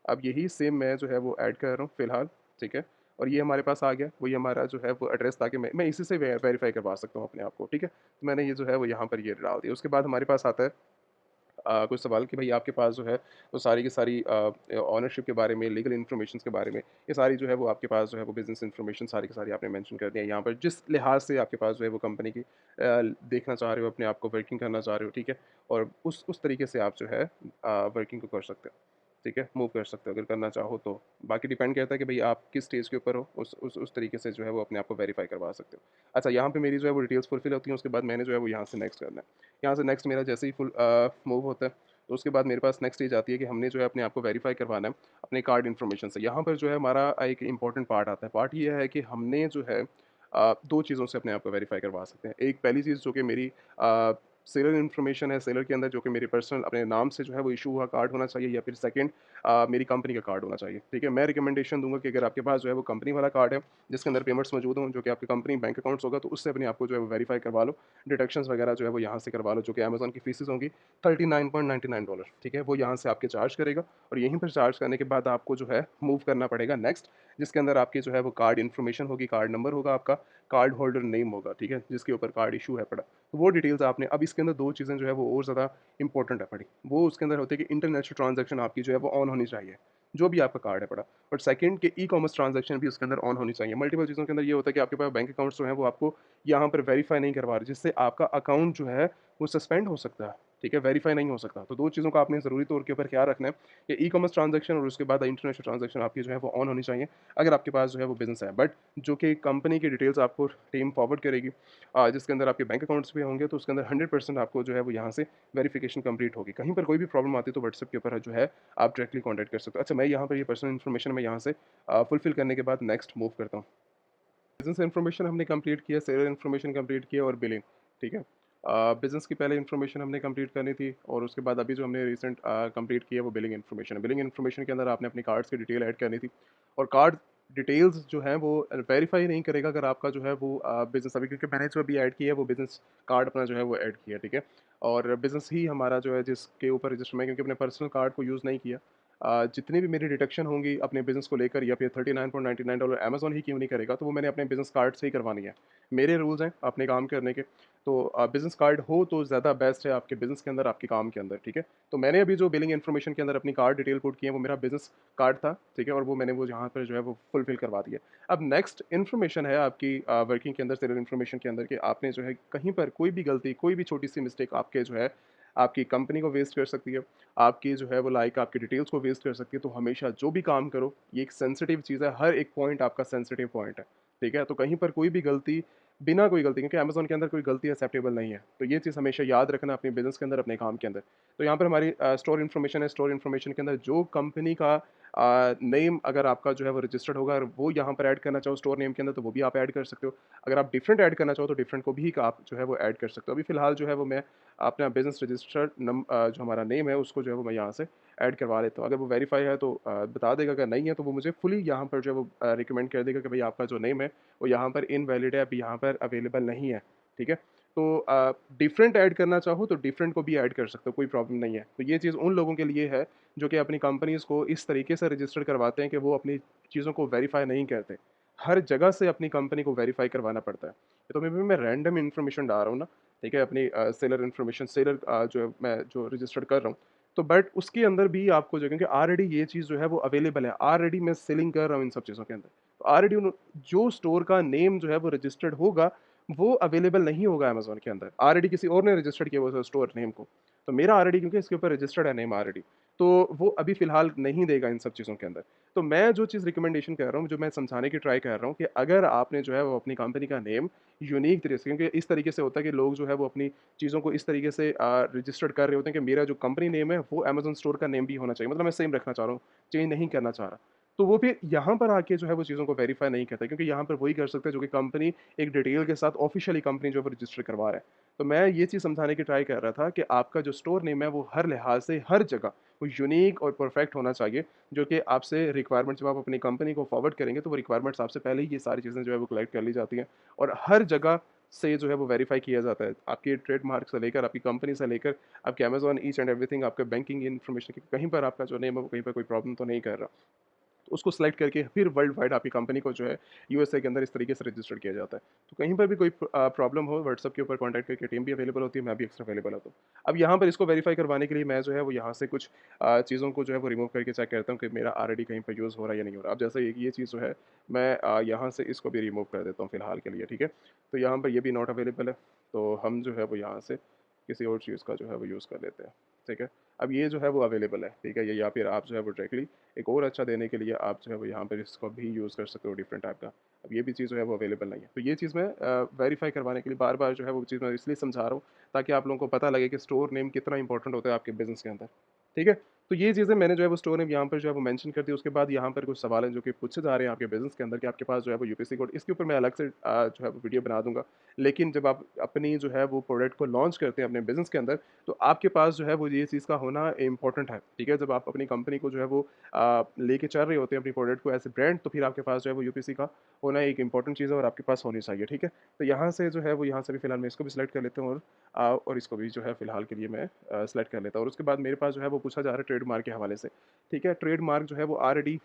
अब यही सेम मैं जो है वो ऐड कर रहा हूँ फ़िलहाल, ठीक है? और ये हमारे पास आ गया, वही हमारा जो है वो एड्रेस, ताकि मैं इसी से वेरीफ़ाई करवा सकता हूँ अपने आप को, ठीक है? तो मैंने ये जो है वो यहाँ पर ये डाल दिया। उसके बाद हमारे पास आता है कुछ सवाल कि भई आपके पास जो है वो सारी की सारी ओनरशिप के बारे में, लीगल इन्फॉर्मेशंस के बारे में, ये सारी जो है वो आपके पास जो है वो बिज़नेस इन्फॉर्मेशन सारी की सारी आपने मेंशन कर दिया है यहाँ पर, जिस लिहाज से आपके पास जो है वो कंपनी की देखना चाह रहे हो, अपने आप को वर्किंग करना चाह रहे हो, ठीक है? और उस तरीके से आप जो है वर्किंग को कर सकते हो, ठीक है? मूव कर सकते हो अगर करना चाहो तो। बाकी डिपेंड करता है कि भई आप किस स्टेज के ऊपर हो, उस तरीके से जो है वो अपने आप को वेरीफ़ाई करवा सकते हो। अच्छा, यहाँ पे मेरी जो है वो डिटेल्स फुलफ़िल होती हैं, उसके बाद मैंने जो है वो यहाँ से नेक्स्ट करना है। यहाँ से नेक्स्ट मेरा जैसे ही फुल मूव होता है, तो उसके बाद मेरे पास नेक्स्ट स्टेज आती है कि हमने जो है अपने आप को वेरीफ़ाई करवाना है अपने कार्ड इन्फॉर्मेशन से। यहाँ पर जो है हमारा एक इम्पॉर्टेंट पार्ट आता है। पार्ट ये है कि हमने जो है 2 चीज़ों से अपने आप को वेरीफ़ाई करवा सकते हैं। एक पहली चीज़ जो कि मेरी सेलर इन्फॉर्मेशन है, सेलर के अंदर जो कि मेरे पर्सनल अपने नाम से जो है वो इश्यू हुआ कार्ड होना चाहिए, या फिर सेकंड मेरी कंपनी का कार्ड होना चाहिए, ठीक है? मैं रिकमेंडेशन दूँगा कि अगर आपके पास जो है वो कंपनी वाला कार्ड है, जिसके अंदर पेमेंट्स मौजूद हों, जो कि आपकी कंपनी बैंक अकाउंट्स होगा, तो उससे अपने आप को जो है वो वेरीफ़ाई करवा लो। डिडक्शंस वगैरह जो है वो यहाँ से करवा लो, जो कि अमेज़न की फ़ीसेस होंगी $39.99, ठीक है? वो यहाँ से आपके चार्ज करेगा, और यहीं पर चार्ज करने के बाद आपको जो है मूव करना पड़ेगा नेक्स्ट, जिसके अंदर आपकी जो है वो कार्ड इन्फॉर्मेशन होगी, कार्ड नंबर होगा आपका, कार्ड होल्डर नेम होगा, ठीक है? जिसके ऊपर कार्ड इश्यू है पड़ा। तो वो डिटेल्स आपने अब इसके अंदर 2 चीज़ें जो है वो और ज़्यादा इंपॉर्टेंट है पड़ी। वो उसके अंदर होती है कि इंटरनेशनल ट्रांज़ैक्शन आपकी जो है वो ऑन होनी चाहिए, जो भी आपका कार्ड है पड़ा। और सेकंड कि ई-कॉमर्स ट्रांज़ैक्शन भी उसके अंदर ऑन होनी चाहिए। मल्टीपल चीज़ों के अंदर ये होता है कि आपके पास बैंक अकाउंट्स जो हैं वो आपको यहाँ पर वेरीफ़ाई नहीं करवा रहे, जिससे आपका अकाउंट जो है वो सस्पेंड हो सकता है, ठीक है? वेरीफ़ाई नहीं हो सकता। तो 2 चीज़ों का आपने ज़रूरी तौर के ऊपर ख़्याल रखना है कि ई-कॉमर्स ट्रांज़ैक्शन और उसके बाद इंटरनेशनल ट्रांज़ैक्शन आपकी जो है वो ऑन होनी चाहिए, अगर आपके पास जो है वो बिज़नेस है। बट जो कि कंपनी की डिटेल्स आपको टीम फॉरवर्ड करेगी, जिसके अंदर आपके बैंक अकाउंट्स भी होंगे, तो उसके अंदर 100% आपको जो है वो यहाँ से वेरिफिकेशन कंप्लीट होगी। कहीं पर कोई भी प्रॉब्लम आती है तो व्हाट्सएप के ऊपर जो है आप डायरेक्टली कॉन्टैक्ट कर सकते हो। अच्छा, मैं यहाँ पर ये पर्सनल इन्फॉर्मेशन मैं यहाँ से फुलफिल करने के बाद नेक्स्ट मूव करता हूँ। बिज़नेस इन्फॉर्मेशन हमने कंप्लीट किया, सेलर इन्फॉर्मेशन कंप्लीट किया, और बिलिंग, ठीक है? बिज़नेस की पहले इन्फॉर्मेशन हमने कंप्लीट करनी थी, और उसके बाद अभी जो हमने कंप्लीट किया है वो बिलिंग इन्फॉर्मेशन है। बिलिंग इन्फॉर्मेशन के अंदर आपने अपने कार्ड्स की डिटेल ऐड करनी थी, और कार्ड डिटेल्स जो हैं वो वेरीफाई नहीं करेगा अगर आपका जो है वो बिज़नेस अभी, क्योंकि मैंने जो अभी ऐड किया है वो बिज़नेस कार्ड अपना जो है वो ऐड किया है, ठीक है? और बिज़नेस ही हमारा जो है जिसके ऊपर रजिस्टर, मैं क्योंकि अपने पर्सनल कार्ड को यूज़ नहीं किया। जितनी भी मेरी डिडक्शन होंगी अपने बिज़नेस को लेकर या फिर $39.99 अमेज़न ही क्यों नहीं करेगा, तो वो मैंने अपने बिज़नेस कार्ड से ही करवानी है। मेरे रूल्स हैं अपने काम करने के, तो बिज़नेस कार्ड हो तो ज़्यादा बेस्ट है आपके बिज़नेस के अंदर, आपके काम के अंदर, ठीक है? तो मैंने अभी जो बिलिंग इन्फॉर्मेशन के अंदर अपनी कार्ड डिटेल पुट की है वो मेरा बिज़नेस कार्ड था, ठीक है? और वो मैंने वो यहाँ पर जो है वो फुलफ़िल करवा दिया। अब नेक्स्ट इन्फॉर्मेशन है आपकी वर्किंग के अंदर, सेलर इन्फॉर्मेशन के अंदर, कि आपने जो है कहीं पर कोई भी गलती, कोई भी छोटी-सी मिस्टेक आपके जो है आपकी कंपनी को वेस्ट कर सकती है, आपकी जो है वो लाइक आपकी डिटेल्स को वेस्ट कर सकती है। तो हमेशा जो भी काम करो, ये एक सेंसिटिव चीज़ है, हर एक पॉइंट आपका सेंसिटिव पॉइंट है, ठीक है? तो कहीं पर कोई भी गलती, बिना कोई गलती, क्योंकि अमेज़न के अंदर कोई गलती एक्सेप्टेबल नहीं है। तो ये चीज़ हमेशा याद रखना अपने बिज़नेस के अंदर, अपने काम के अंदर। तो यहाँ पर हमारी स्टोर इन्फॉर्मेशन है, स्टोर इन्फॉर्मेशन के अंदर जो कंपनी का नेम अगर आपका जो है वो रजिस्टर्ड होगा और वो यहाँ पर ऐड करना चाहो स्टोर नेम के अंदर, तो वो भी आप ऐड कर सकते हो। अगर आप डिफरेंट ऐड करना चाहो तो डिफरेंट को भी आप जो है वो ऐड कर सकते हो। अभी फ़िलहाल जो है वो मैं अपना बिज़नेस रजिस्टर्ड जो हमारा नेम है उसको जो है वो मैं यहाँ से ऐड करवा लेता हूँ। अगर वो वेरीफ़ाई है तो बता देगा, अगर नहीं है तो वो मुझे फुली यहाँ पर जो है वो रिकमेंड कर देगा कि भई आपका जो नेम है वो यहाँ पर इनवैलिड है, अभी यहाँ पर अवेलेबल नहीं है, ठीक है? तो डिफरेंट ऐड करना चाहो तो डिफरेंट को भी ऐड कर सकते हो, कोई प्रॉब्लम नहीं है। तो ये चीज़ उन लोगों के लिए है जो कि अपनी कंपनीज़ को इस तरीके से रजिस्टर करवाते हैं कि वो अपनी चीज़ों को वेरीफ़ाई नहीं करते। हर जगह से अपनी कंपनी को वेरीफ़ाई करवाना पड़ता है। तो मैं रैंडम इन्फॉर्मेशन डाल रहा हूँ ना, ठीक है? अपनी सेलर इन्फॉर्मेशन, सेलर जो है मैं जो रजिस्टर कर रहा हूँ, तो बट उसके अंदर भी आपको जो है, क्योंकि ऑलरेडी ये चीज़ जो है वो अवेलेबल है, ऑलरेडी मैं सेलिंग कर रहा हूँ इन सब चीज़ों के अंदर। तो ऑलरेडी उन जो स्टोर का नेम जो है वो रजिस्टर्ड होगा, वो अवेलेबल नहीं होगा अमेज़न के अंदर। ऑलरेडी किसी और ने रजिस्टर्ड किया हुआ है स्टोर नेम को। तो मेरा ऑलरेडी, क्योंकि इसके ऊपर रजिस्टर्ड है नेम ऑलरेडी, तो वो अभी फ़िलहाल नहीं देगा इन सब चीज़ों के अंदर। तो मैं जो चीज़ रिकमेंडेशन कर रहा हूँ, जो मैं समझाने की ट्राई कर रहा हूँ कि अगर आपने जो है वो अपनी कंपनी का नेम यूनीक तरीके से, क्योंकि इस तरीके से होता है कि लोग जो है वो अपनी चीज़ों को इस तरीके से रजिस्टर्ड कर रहे होते हैं कि मेरा जो कंपनी नेम है वो अमेज़न स्टोर का नेम भी होना चाहिए। मतलब मैं सेम रखना चाह रहा हूँ, चेंज नहीं करना चाह रहा। तो वो फिर यहाँ पर आके जो है वो चीज़ों को वेरीफ़ाई नहीं करता, क्योंकि यहाँ पर वही कर सकते हैं जो कि कंपनी एक डिटेल के साथ ऑफ़िशियली कंपनी जो है वो रजिस्टर करवा रहा है। तो मैं ये चीज़ समझाने की ट्राई कर रहा था कि आपका जो स्टोर नेम है वो हर लिहाज से, हर जगह वो यूनीक और परफेक्ट होना चाहिए, जो कि आपसे रिक्वायरमेंट जब आप अपनी कंपनी को फॉरवर्ड करेंगे तो वो रिक्वायरमेंट्स आपसे पहले ही ये सारी चीज़ें जो है वो कलेक्ट कर ली जाती हैं और हर जगह से जो है वो वेरीफाई किया जाता है। आपके ट्रेडमार्क से लेकर, आपकी कंपनी से लेकर, आपके अमेज़न ईच एंड एवरीथिंग, आपके बैंकिंग इन्फॉर्मेशन, कहीं पर आपका जो नेम है वो कहीं पर कोई प्रॉब्लम तो नहीं कर रहा। तो उसको सेलेक्ट करके फिर वर्ल्ड वाइड आपकी कंपनी को जो है यूएसए के अंदर इस तरीके से रजिस्टर किया जाता है। तो कहीं पर भी कोई प्रॉब्लम हो, व्हाट्सएप के ऊपर कॉन्टैक्ट करके, टीम भी अवेलेबल होती है, मैं भी अक्सर अवेलेबल होता हूँ। अब यहाँ पर इसको वेरीफाई करवाने के लिए मैं जो है वो यहाँ से कुछ चीज़ों को जो है वो रिमूव करके चेक करता हूँ कि मेरा ऑलरेडी कहीं पर यूज़ हो रहा है या नहीं हो रहा। अब जैसे ये चीज़ जो है मैं यहाँ से इसको भी रिमूव कर देता हूँ फिलहाल के लिए, ठीक है? तो यहाँ पर ये भी नॉट अवेलेबल है, तो हम जो है वो यहाँ से किसी और चीज़ का जो है वो यूज़ कर लेते हैं, ठीक है? अब ये जो है वो अवेलेबल है, ठीक है? ये या फिर आप जो है वो डायरेक्टली एक और अच्छा देने के लिए आप जो है वो यहाँ पर इसको भी यूज़ कर सकते हो डिफरेंट टाइप का। अब ये भी चीज़ जो है वो अवेलेबल नहीं है। तो ये चीज़ मैं वेरीफ़ाई करवाने के लिए बार-बार जो है वो चीज़ मैं इसलिए समझा रहा हूँ, ताकि आप लोगों को पता लगे कि स्टोर नेम कितना इंपॉर्टेंट होता है आपके बिज़नेस के अंदर, ठीक है? तो ये चीज़ें मैंने जो है वो स्टोर नेम यहाँ पर जो है वो मेंशन कर दी। उसके बाद यहाँ पर कुछ सवाल हैं जो कि पूछे जा रहे हैं आपके बिज़नेस के अंदर कि आपके पास जो है वो यूपीसी कोड, इसके ऊपर मैं अलग से जो है वो वीडियो बना दूँगा। लेकिन जब आप अपनी जो है वो प्रोडक्ट को लॉन्च करते हैं अपने बिज़नेस के अंदर, तो आपके पास जो है वो ये चीज़ का होना इम्पोर्टेंट है, ठीक है? जब आप अपनी कंपनी को जो है वो लेके चल रहे होते हैं अपनी प्रोडक्ट को एज़ ए ब्रांड, तो फिर आपके पास जो है वो यूपीसी का होना एक इम्पोर्टेंट चीज़ है और आपके पास होनी चाहिए, ठीक है? तो यहाँ से जो है वो यहाँ से भी फिलहाल मैं इसको भी सिलेक्ट कर लेता हूँ और इसको भी जो है फिलहाल के लिए मैं सेलेक्ट कर लेता हूँ और उसके बाद मेरे पास जो है वो पूछा जा रहा है ट्रेडमार्क के हवाले से, ठीक है? ट्रेडमार्क जो है वो ऑलरेडी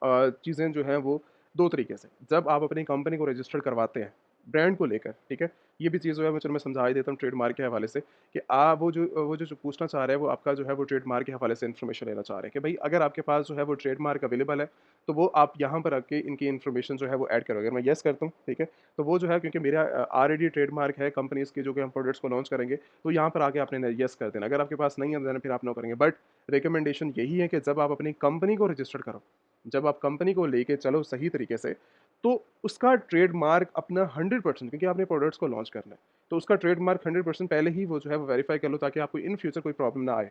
चीज़ें जो हैं वो 2 तरीके से, जब आप अपनी कंपनी को रजिस्टर करवाते हैं, ब्रांड को लेकर, ठीक है? ये भी चीज़ जो है मैं चलो मैं समझा ही देता हूँ ट्रेडमार्क के हवाले से कि वो जो पूछना चाह रहे हैं वो आपका जो है वो ट्रेडमार्क के हवाले से इन्फॉर्मेशन लेना चाह रहे हैं कि भई अगर आपके पास जो है वो ट्रेडमार्क अवेलेबल है, तो वो आप यहाँ पर आके इनकी इन्फॉर्मेशन जो है वो ऐड करो। अगर मैं येस करता हूँ, ठीक है? तो वो जो है क्योंकि मेरा ऑलरेडी ट्रेडमार्क है कंपनीज़ की जो कि हम प्रोडक्ट्स को लॉन्च करेंगे, तो यहाँ पर आके आपने येस कर देना। अगर आपके पास नहीं है देन फिर आप नो करेंगे। बट रिकमेंडेशन यही है कि जब आप अपनी कंपनी को रजिस्टर करो, जब आप कंपनी को लेके चलो सही तरीके से, तो उसका ट्रेडमार्क अपना 100%, क्योंकि आपने प्रोडक्ट्स को लॉन्च करना है, तो उसका ट्रेडमार्क 100% पहले ही वो जो है वो वेरीफ़ाई कर लो ताकि आपको इन फ्यूचर कोई प्रॉब्लम ना आए।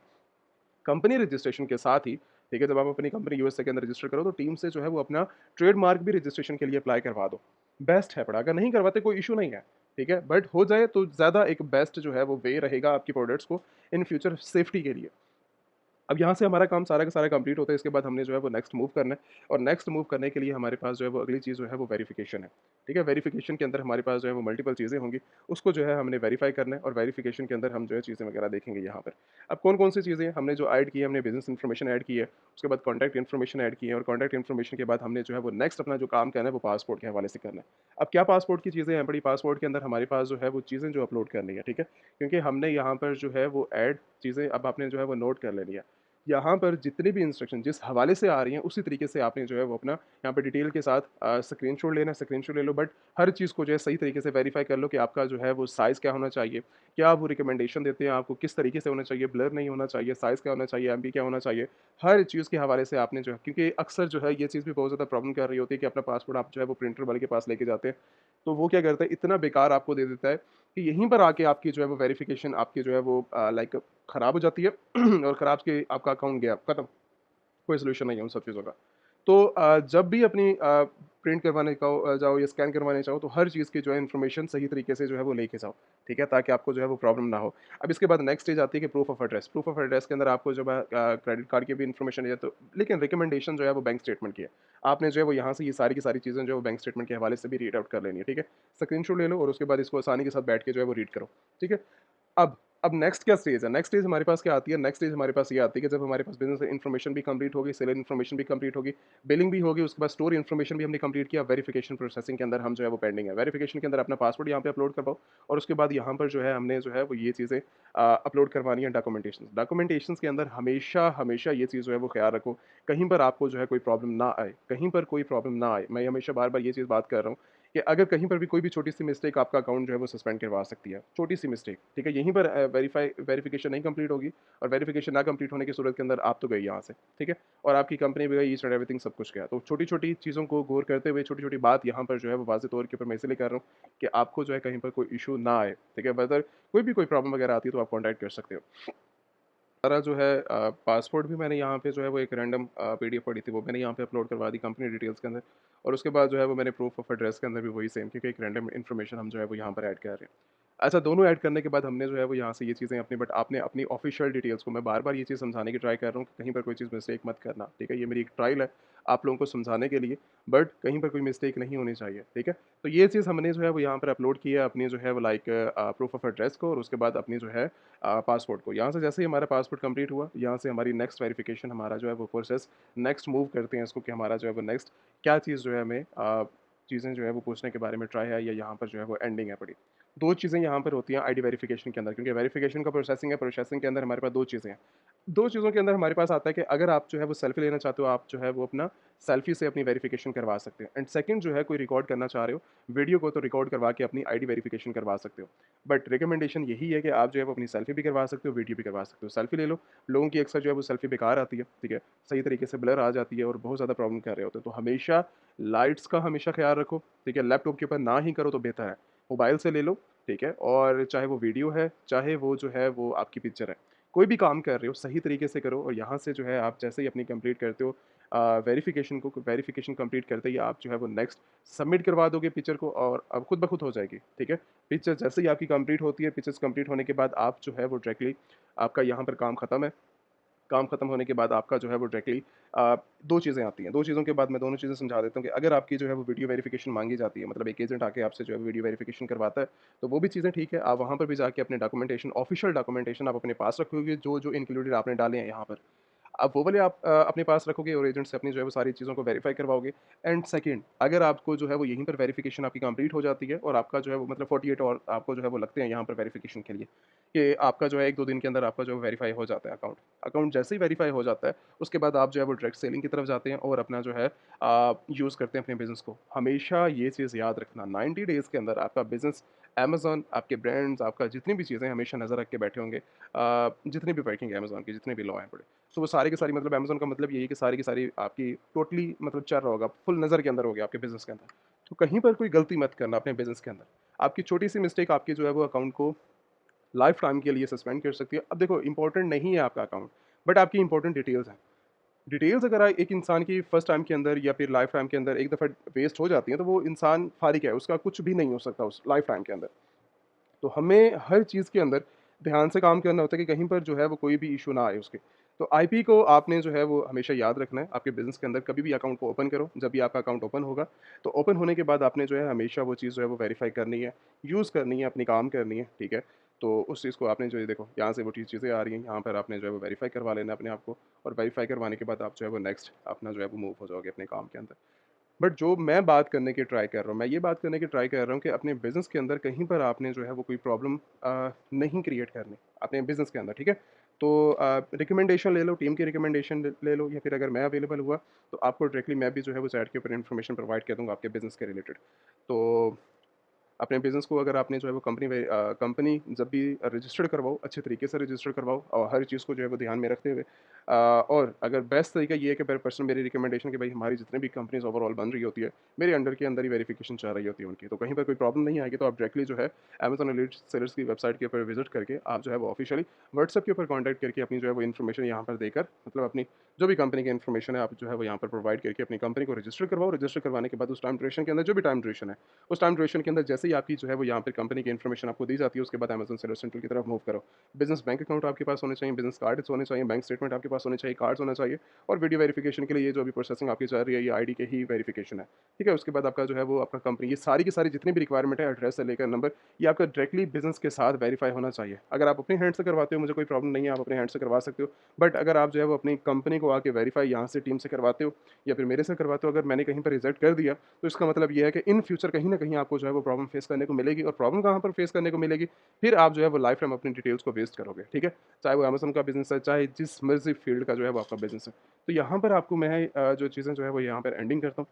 कंपनी रजिस्ट्रेशन के साथ ही, ठीक है, जब आप अपनी कंपनी यूएसए के अंदर रजिस्टर करो तो टीम से जो है वो अपना ट्रेडमार्क भी रजिस्ट्रेशन के लिए अप्लाई करवा दो। बेस्ट है बड़ा, अगर नहीं करवाते कोई इश्यू नहीं है, ठीक है? बट हो जाए तो ज़्यादा एक बेस्ट जो है वो वे रहेगा आपकी प्रोडक्ट्स को इन फ्यूचर सेफ्टी के लिए। अब यहाँ से हमारा काम सारा का सारा कंप्लीट होता है, इसके बाद हमने जो है वो नेक्स्ट मूव करना है और नेक्स्ट मूव करने के लिए हमारे पास जो है वो अगली चीज़ जो है वो वेरिफिकेशन है। ठीक है? वेरिफिकेशन के अंदर हमारे पास जो है वो मल्टीपल चीज़ें होंगी, उसको जो है हमने वेरीफाई करना है और वेरिफिकेशन के अंदर हम जो है चीज़ें वगैरह देखेंगे यहाँ पर। अब कौन-कौन सी चीज़ें हमने जो ऐड की है, हमने बिज़नेस इन्फॉर्मेशन ऐड की है, उसके बाद कॉन्टैक्ट इन्फॉर्मेशन ऐड की है और कॉन्टैक्ट इन्फॉर्मेशन के बाद हमने जो है वो नेक्स्ट अपना जो काम करना है वो पासपोर्ट के हवाले से करना है। अब क्या पासपोर्ट की चीज़ें हैं बड़ी, पासपोर्ट के अंदर हमारे पास जो है वो चीज़ें जो अपलोड करनी है, ठीक है? क्योंकि हमने यहाँ पर जो है वो ऐड चीज़ें अब आपने जो है वो नोट कर लेनी है। यहाँ पर जितने भी इंस्ट्रक्शन जिस हवाले से आ रही हैं उसी तरीके से आपने जो है वो अपना यहाँ पे डिटेल के साथ स्क्रीनशॉट लेना है, स्क्रीनशॉट ले लो, बट हर चीज़ को जो है सही तरीके से वेरीफाई कर लो कि आपका जो है वो साइज़ क्या होना चाहिए, क्या वो रिकमेंडेशन देते हैं आपको, किस तरीके से होना चाहिए, ब्लर नहीं होना चाहिए, साइज़ क्या होना चाहिए, एमबी क्या होना चाहिए, हर चीज़ के हवाले से आपने जो है, क्योंकि अक्सर जो है ये चीज़ भी बहुत ज़्यादा प्रॉब्लम कर रही होती है कि अपना पासपोर्ट आप जो है वो प्रिंटर वाले के पास लेके जाते हैं, तो वो क्या करता है इतना बेकार आपको दे देता है कि यहीं पर आके आपकी जो है वो वेरिफिकेशन आपकी जो है वो लाइक ख़राब हो जाती है और ख़राब के आपका अकाउंट गया खत्म, कोई सॉल्यूशन नहीं है उन सब चीज़ों का। तो जब भी अपनी प्रिंट करवाने जाओ या स्कैन करवाने जाओ तो हर चीज़ की जो है इन्फॉर्मेशन सही तरीके से जो है वो लेके जाओ, ठीक है? ताकि आपको जो है वो प्रॉब्लम ना हो। अब इसके बाद नेक्स्ट स्टेज आती है कि proof of address. Proof of address के अंदर आपको जो है क्रेडिट कार्ड की भी इन्फॉर्मेशन है, तो लेकिन रिकमेंडेशन जो है वो बैंक स्टेटमेंट की है। आपने जो है वो यहाँ से ये सारी की सारी चीज़ें जो है वो बैंक स्टेटमेंट के हवाले से भी रीड आउट कर लेनी है, ठीक है? स्क्रीनशॉट ले लो और उसके बाद इसको आसानी के साथ बैठ के जो है वो रीड करो, ठीक है? अब नेक्स्ट क्या स्टेज है? नेक्स्ट स्टेज हमारे पास क्या आती है? नेक्स्ट स्टेज हमारे पास ये आती है कि जब हमारे पास बिज़नेस इन्फॉर्मेशन भी कंप्लीट होगी, सेलर इन्फॉर्मेशन भी कंप्लीट होगी, बिलिंग भी होगी, उसके बाद स्टोर इन्फॉर्मेशन भी हमने कंप्लीट किया, वेरिफिकेशन प्रोसेसिंग के अंदर हम जो है वो पेंडिंग है। वेरिफिकेशन के अंदर अपना पासवर्ड यहाँ पे अपलोड करवाओ और उसके बाद यहाँ पर जो है हमने जो है वो ये चीज़ें अपलोड करवानी है डॉक्यूमेंटेशन। डॉक्यूमेंटेशंस के अंदर हमेशा ये चीज़ जो है वो ख़्याल रखो, कहीं पर आपको जो है कोई प्रॉब्लम ना आए, कहीं पर कोई प्रॉब्लम ना आए। मैं हमेशा बार-बार ये चीज़ बात कर रहा हूँ कि अगर कहीं पर भी कोई भी छोटी-सी मिस्टेक आपका अकाउंट जो है वो सस्पेंड करवा सकती है, छोटी-सी मिस्टेक, ठीक है? यहीं पर वेरिफिकेशन नहीं कंप्लीट होगी और वेरिफिकेशन ना कंप्लीट होने की सूरत के अंदर आप तो गए यहाँ से, ठीक है? और आपकी कंपनी भी गई, ईच एंड एवरीथिंग सब कुछ गया। तो छोटी-छोटी चीज़ों को गौर करते हुए छोटी-छोटी बात यहाँ पर जो है वो वाज़ेह तौर के ऊपर मैं इसलिए कर रहा हूँ कि आपको जो है कहीं पर कोई इश्यू ना आए, ठीक है? वेदर कोई भी कोई प्रॉब्लम वगैरह आती है तो आप कॉन्टैक्ट कर सकते हो। सारा जो है पासपोर्ट भी मैंने यहाँ पे जो है वो एक रैंडम पीडीएफ पड़ी थी, वो मैंने यहाँ पे अपलोड करवा दी कंपनी डिटेल्स के अंदर और उसके बाद जो है वो मैंने प्रूफ ऑफ एड्रेस के अंदर भी वही सेम, क्योंकि एक रैंडम इन्फॉर्मेशन हम जो है वो यहाँ पर ऐड कर रहे हैं। अच्छा, दोनों ऐड करने के बाद हमने जो है वो यहाँ से ये चीज़ें अपनी, बट आपने अपनी ऑफिशियल डिटेल्स को, मैं बार-बार ये चीज़ समझाने की ट्राई कर रहा हूँ कि कहीं पर कोई चीज़ मिस्टेक मत करना, ठीक है? ये मेरी एक ट्रायल है आप लोगों को समझाने के लिए, बट कहीं पर कोई मिस्टेक नहीं होनी चाहिए, ठीक है? तो ये चीज़ हमने जो है वो यहाँ पर अपलोड की है अपनी जो है वो लाइक प्रूफ ऑफ एड्रेस को और उसके बाद अपनी जो है पासपोर्ट को। यहाँ से जैसे ही हमारा पासपोर्ट कंप्लीट हुआ, यहाँ से हमारी नेक्स्ट वेरिफिकेशन हमारा जो है वो प्रोसेस नेक्स्ट मूव करते हैं इसको कि हमारा जो है वो नेक्स्ट क्या चीज़ जो है हमें चीज़ें जो है वो पूछने के बारे में ट्राई है या यहाँ पर जो है वो एंडिंग है पड़ी। 2 चीज़ें यहाँ पर होती हैं आईडी वेरिफिकेशन के अंदर, क्योंकि वेरिफिकेशन का प्रोसेसिंग है, प्रोसेसिंग के अंदर हमारे पास 2 चीज़ें हैं। 2 चीज़ों के अंदर हमारे पास आता है कि अगर आप जो है वो सेल्फी लेना चाहते हो, आप जो है वो अपना सेल्फी से अपनी वेरिफिकेशन करवा सकते हो एंड सेकंड जो है कोई रिकॉर्ड करना चाह रहे हो, वीडियो को तो रिकॉर्ड करवा के अपनी आईडी वेरिफिकेशन करवा सकते हो। बट रिकमेंडेशन यही है कि आप जो है वो अपनी सेल्फी भी करवा सकते हो, वीडियो भी करवा सकते हो। सेल्फी ले लो, लोगों की अक्सर जो है वो सेल्फी बेकार आती है, ठीक है? सही तरीके से ब्लर आ जाती है और बहुत ज़्यादा प्रॉब्लम कर रहे होते हैं। तो हमेशा लाइट्स का हमेशा ख़्याल रखो, ठीक है? लैपटॉप के ऊपर ना ही करो तो बेहतर है। मोबाइल से ले लो, ठीक है? और चाहे वो वीडियो है, चाहे वो जो है वो आपकी पिक्चर है। कोई भी काम कर रहे हो सही तरीके से करो और यहाँ से जो है आप जैसे ही अपनी कंप्लीट करते हो वेरिफिकेशन कंप्लीट करते ही आप जो है वो नेक्स्ट सबमिट करवा दोगे पिक्चर को और अब खुद ब खुद हो जाएगी, ठीक है? पिक्चर जैसे ही आपकी कंप्लीट होती है, पिक्चर्स कंप्लीट होने के बाद आप जो है वो डायरेक्टली आपका यहाँ पर काम खत्म है। काम खत्म होने के बाद आपका जो है वो डायरेक्टली 2 चीज़ें आती हैं। 2 चीज़ों के बाद मैं दोनों चीज़ें समझा देता हूँ कि अगर आपकी जो है वो वीडियो वेरिफिकेशन माँगी जाती है, मतलब एक एजेंट आके आपसे जो है वीडियो वेरिफिकेशन करवाता है, तो वो भी चीज़ें ठीक है। आप वहाँ पर भी जाके अपने डॉक्यूमेंटेशन, ऑफिशियल डॉक्यूमेंटेशन आप अपने पास रखोगे, जो-जो इंक्लूडेड आपने डाले हैं यहाँ पर। अब वो वाले आप अपने पास रखोगे और एजेंट से अपनी जो है वो सारी चीज़ों को वेरीफ़ाई करवाओगे एंड सेकंड अगर आपको जो है वो यहीं पर वेरिफ़िकेशन आपकी कंप्लीट हो जाती है और आपका जो है वो मतलब 48 और आपको जो है वो लगते हैं यहाँ पर वेरिफ़िकेशन के लिए कि आपका जो है 1-2 दिन के अंदर आपका जो है वेरीफ़ाई हो जाता है अकाउंट। अकाउंट जैसे ही वेरीफ़ाई हो जाता है, उसके बाद आप जो है वो डायरेक्ट सेलिंग की तरफ जाते हैं और अपना जो है यूज़ करते हैं अपने बिज़नेस को। हमेशा ये चीज़ याद रखना 90 डेज़ के अंदर आपका बिज़नेस अमेज़न, आपके ब्रांड्स, आपका जितनी भी चीज़ें हमेशा नज़र रख के बैठे होंगे जितनी भी वर्किंग है अमेज़न की, जितने भी लॉ हैं बड़े। सो वो सारी की सारी मतलब अमेज़न का मतलब यही है कि सारी की सारी आपकी टोटली मतलब चल रहा होगा, फुल नज़र के अंदर हो गया आपके बिज़नेस के अंदर। तो कहीं पर कोई गलती मत करना अपने बिज़नेस के अंदर। आपकी छोटी-सी मिस्टेक आपकी जो है वो अकाउंट को लाइफ़ टाइम के लिए सस्पेंड कर सकती है। अब देखो इम्पोर्टेंट नहीं है आपका अकाउंट, बट आपकी इम्पोर्टेंट डिटेल्स हैं। डिटेल्स अगर एक इंसान की फर्स्ट टाइम के अंदर या फिर लाइफ़ टाइम के अंदर एक दफ़ा वेस्ट हो जाती हैं, तो वो इंसान फ़ारिग है, उसका कुछ भी नहीं हो सकता उस लाइफ़ टाइम के अंदर। तो हमें हर चीज़ के अंदर ध्यान से काम करना होता है कि कहीं पर जो है वो कोई भी इश्यू ना आए उसके। तो आईपी को आपने जो है वो हमेशा याद रखना है। आपके बिज़नेस के अंदर कभी भी अकाउंट को ओपन करो, जब भी आपका अकाउंट ओपन होगा, तो ओपन होने के बाद आपने जो है हमेशा वो चीज़ जो है वो वेरीफ़ाई करनी है, यूज़ करनी है, अपनी काम करनी है, ठीक है? तो उस चीज़ को आपने जो है देखो, यहाँ से वो चीज़ें आ रही हैं, यहाँ पर आपने जो है वो वेरीफ़ाई करवा लेना है अपने आप को, और वेरीफ़ाई करवाने के बाद आप जो है वो नेक्स्ट अपना जो है वो मूव हो जाओगे अपने काम के अंदर। बट जो मैं बात करने की ट्राई कर रहा हूँ, मैं ये बात करने की ट्राई कर रहा हूँ कि अपने बिज़नेस के अंदर कहीं पर आपने जो है वो कोई प्रॉब्लम नहीं क्रिएट करनी, अपने बिज़नेस के अंदर, ठीक है? तो रिकमेंडेशन ले लो, टीम की रिकमेंडेशन ले लो, या फिर अगर मैं अवेलेबल हुआ, तो आपको डायरेक्टली मैं भी जो है वो चैट के ऊपर इन्फॉर्मेशन प्रोवाइड कर दूँगा आपके बिज़नेस के रिलेटेड। तो अपने बिज़नेस को अगर आपने जो है वो कंपनी जब भी रजिस्टर्ड करवाओ, अच्छे तरीके से रजिस्टर्ड करवाओ और हर चीज़ को जो है वो ध्यान में रखते हुए और अगर बेस्ट तरीका ये है कि पर पर्सन मेरी रिकमेंडेशन कि भाई हमारी जितनी भी कंपनीज़ ओवरऑल बन रही होती है, मेरे अंडर के अंदर ही वेरिफिकेशन चल रही होती है उनकी, तो कहीं पर कोई प्रॉब्लम नहीं आएगी, तो आप डायरेक्टली जो है अमेज़न एलीट सेलर्स की वेबसाइट के ऊपर विज़िट करके आप जो है वो ऑफिशियली व्हाट्सएप के ऊपर कॉन्टैक्ट करके अपनी जो है वो इन्फॉर्मेशन यहाँ पर देकर, मतलब अपनी जो भी कंपनी की इन्फॉर्मेशन है आप जो है वो यहाँ पर प्रोवाइड करके अपनी कंपनी को रजिस्टर करवाओ। रजिस्टर करवाने के बाद उस टाइम ड्यूरेशन के अंदर, जो भी टाइम ड्यूरेशन है, उस टाइम ड्यूरेशन के अंदर जैसे ही आपकी जो है वो यहाँ पर कंपनी की इन्फॉर्मेशन आपको दी जाती है, उसके बाद अमेज़न सेलर सेंटर की तरफ मूव करो। बिज़नेस बैंक अकाउंट आपके पास होने चाहिए, बिज़नेस कार्ड्स होने चाहिए, बैंक स्टेटमेंट आपके पास होने चाहिए, कार्ड्स होना चाहिए, और वीडियो वेरिफिकेशन के लिए ये जो अभी प्रोसेसिंग आपकी चल रही है, ये आईडी के ही वेरिफिकेशन है। ठीक है? उसके बाद आपका जो है वो आपका कंपनी, ये सारी की सारी जितनी भी रिक्वायरमेंट है, एड्रेस से लेकर नंबर, ये आपका डायरेक्टली बिज़नेस के साथ वेरीफाई होना चाहिए। अगर आप अपने हैंड से करवाते हो, मुझे कोई प्रॉब्लम नहीं है, आप अपने हैंड से करवा सकते हो। बट अगर आप जो है वो अपनी कंपनी को आके वेरीफाई यहाँ से टीम से करवाते हो, या फिर मेरे से करवाते हो, अगर मैंने कहीं पर रिजेक्ट कर दिया, तो इसका मतलब ये है कि इन फ्यूचर कहीं न कहीं आपको जो है वो प्रॉब्लम फेस करने को मिलेगी, और प्रॉब्लम कहाँ पर फेस करने को मिलेगी, फिर आप जो है वो लाइफ टाइम अपनी डिटेल्स को वेस्ट करोगे, ठीक है? चाहे वो अमेज़न का बिज़नेस है, चाहे जिस मर्ज़ी फ़ील्ड का जो है वो आपका बिज़नेस है। तो यहाँ पर आपको मैं जो चीज़ें जो है वो यहाँ पर एंडिंग करता हूँ,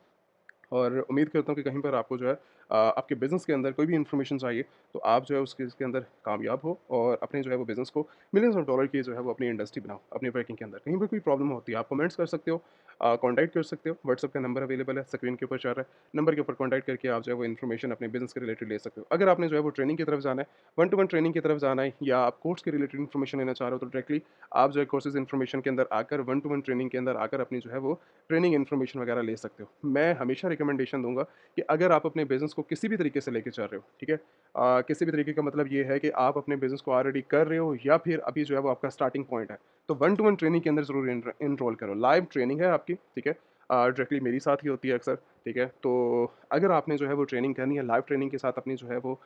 और उम्मीद करता हूँ कि कहीं पर आपको जो है आपके बिज़नेस के अंदर कोई भी इन्फॉर्मेशन चाहिए, तो आप जो है उसके इसके अंदर कामयाब हो, और अपने जो है वो बिज़नेस को मिलियंस ऑफ डॉलर की जो है वो अपनी इंडस्ट्री बनाओ, अपनी वर्किंग के अंदर। कहीं पर कोई प्रॉब्लम होती है, आप कमेंट्स कर सकते हो, कॉन्टैक्ट कर सकते हो, व्हाट्सएप का नंबर अवेलेबल है, स्क्रीन के ऊपर चल रहा है, नंबर के ऊपर कॉन्टैक्ट करके आप जो है वो इन्फॉर्मेशन अपने बिज़नेस के रिलेटेड ले सकते हो। अगर आपने जो है वो ट्रेनिंग की तरफ जाना है, वन टू वन ट्रेनिंग की तरफ जाना है, या आप कोर्स के रिलेटेड इन्फॉर्मेशन लेना चाह रहे हो, तो डायरेक्टली आप जो है कोर्सेज़ इन्फॉर्मेशन के अंदर आकर, वन टू वन ट्रेनिंग के अंदर आकर अपनी जो है वो ट्रेनिंग इन्फॉर्मेशन वगैरह ले सकते हो। मैं हमेशा रिकमेंडेशन दूँगा कि अगर आप अपने बिज़नेस को किसी भी तरीके से लेके चल रहे हो, ठीक है? किसी भी तरीके का मतलब ये है कि आप अपने बिज़नेस को ऑलरेडी कर रहे हो, या फिर अभी जो है वो आपका स्टार्टिंग पॉइंट है, तो वन टू वन ट्रेनिंग के अंदर ज़रूर एनरोल करो। लाइव ट्रेनिंग है आपकी, ठीक है? डायरेक्टली मेरी साथ ही होती है अक्सर, ठीक है? तो अगर आपने जो है वो ट्रेनिंग करनी है, लाइव ट्रेनिंग के साथ अपनी जो है वो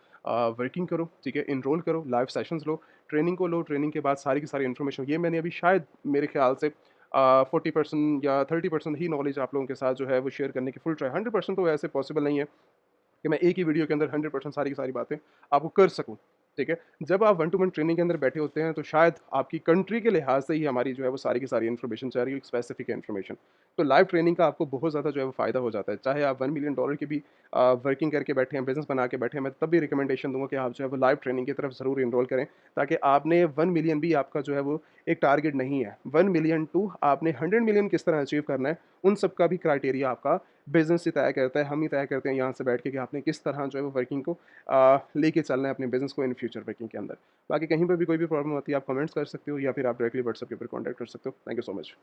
वर्किंग करो, ठीक है? एनरोल करो, लाइव सेशंस लो, ट्रेनिंग को लो, ट्रेनिंग के बाद सारी की सारी इन्फॉर्मेशन, ये मैंने अभी शायद मेरे ख्याल से 40% या 30% ही नॉलेज आप लोगों के साथ जो है वो शेयर करने की फुल ट्राई, 100% तो ऐसे पॉसिबल नहीं है कि मैं एक ही वीडियो के अंदर 100% सारी की सारी बातें आपको कर सकूँ, ठीक है? जब आप वन टू वन ट्रेनिंग के अंदर बैठे होते हैं, तो शायद आपकी कंट्री के लिहाज से ही हमारी जो है वो सारी की सारी इन्फॉर्मेशन चाह रही है, एक स्पेसिफिक इन्फॉर्मेशन। तो लाइव ट्रेनिंग का आपको बहुत ज़्यादा जो है वो फ़ायदा हो जाता है। चाहे आप $1 मिलियन की भी वर्किंग करके बैठे हैं, बिज़नेस बना के बैठे हैं, मैं तब भी रिकमेंडेशन दूँगा कि आप जो है वो लाइव ट्रेनिंग की तरफ ज़रूर एनरोल करें, ताकि आपने 1 मिलियन भी आपका जो है वो एक टारगेट नहीं है। 1 मिलियन टू आपने 100 मिलियन किस तरह अचीव करना है, उन सब का भी क्राइटेरिया आपका बिज़नेस ही तय करता है, हम ही तय करते हैं यहाँ से बैठ के कि आपने किस तरह जो है वो वर्किंग को लेके चलना है अपने बिज़नेस को इन फ्यूचर वर्किंग के अंदर। बाकी कहीं पे भी कोई भी प्रॉब्लम होती है, आप कमेंट्स कर सकते हो, या फिर आप डायरेक्टली व्हाट्सएप के ऊपर कॉन्टैक्ट कर सकते हो। Thank you so much.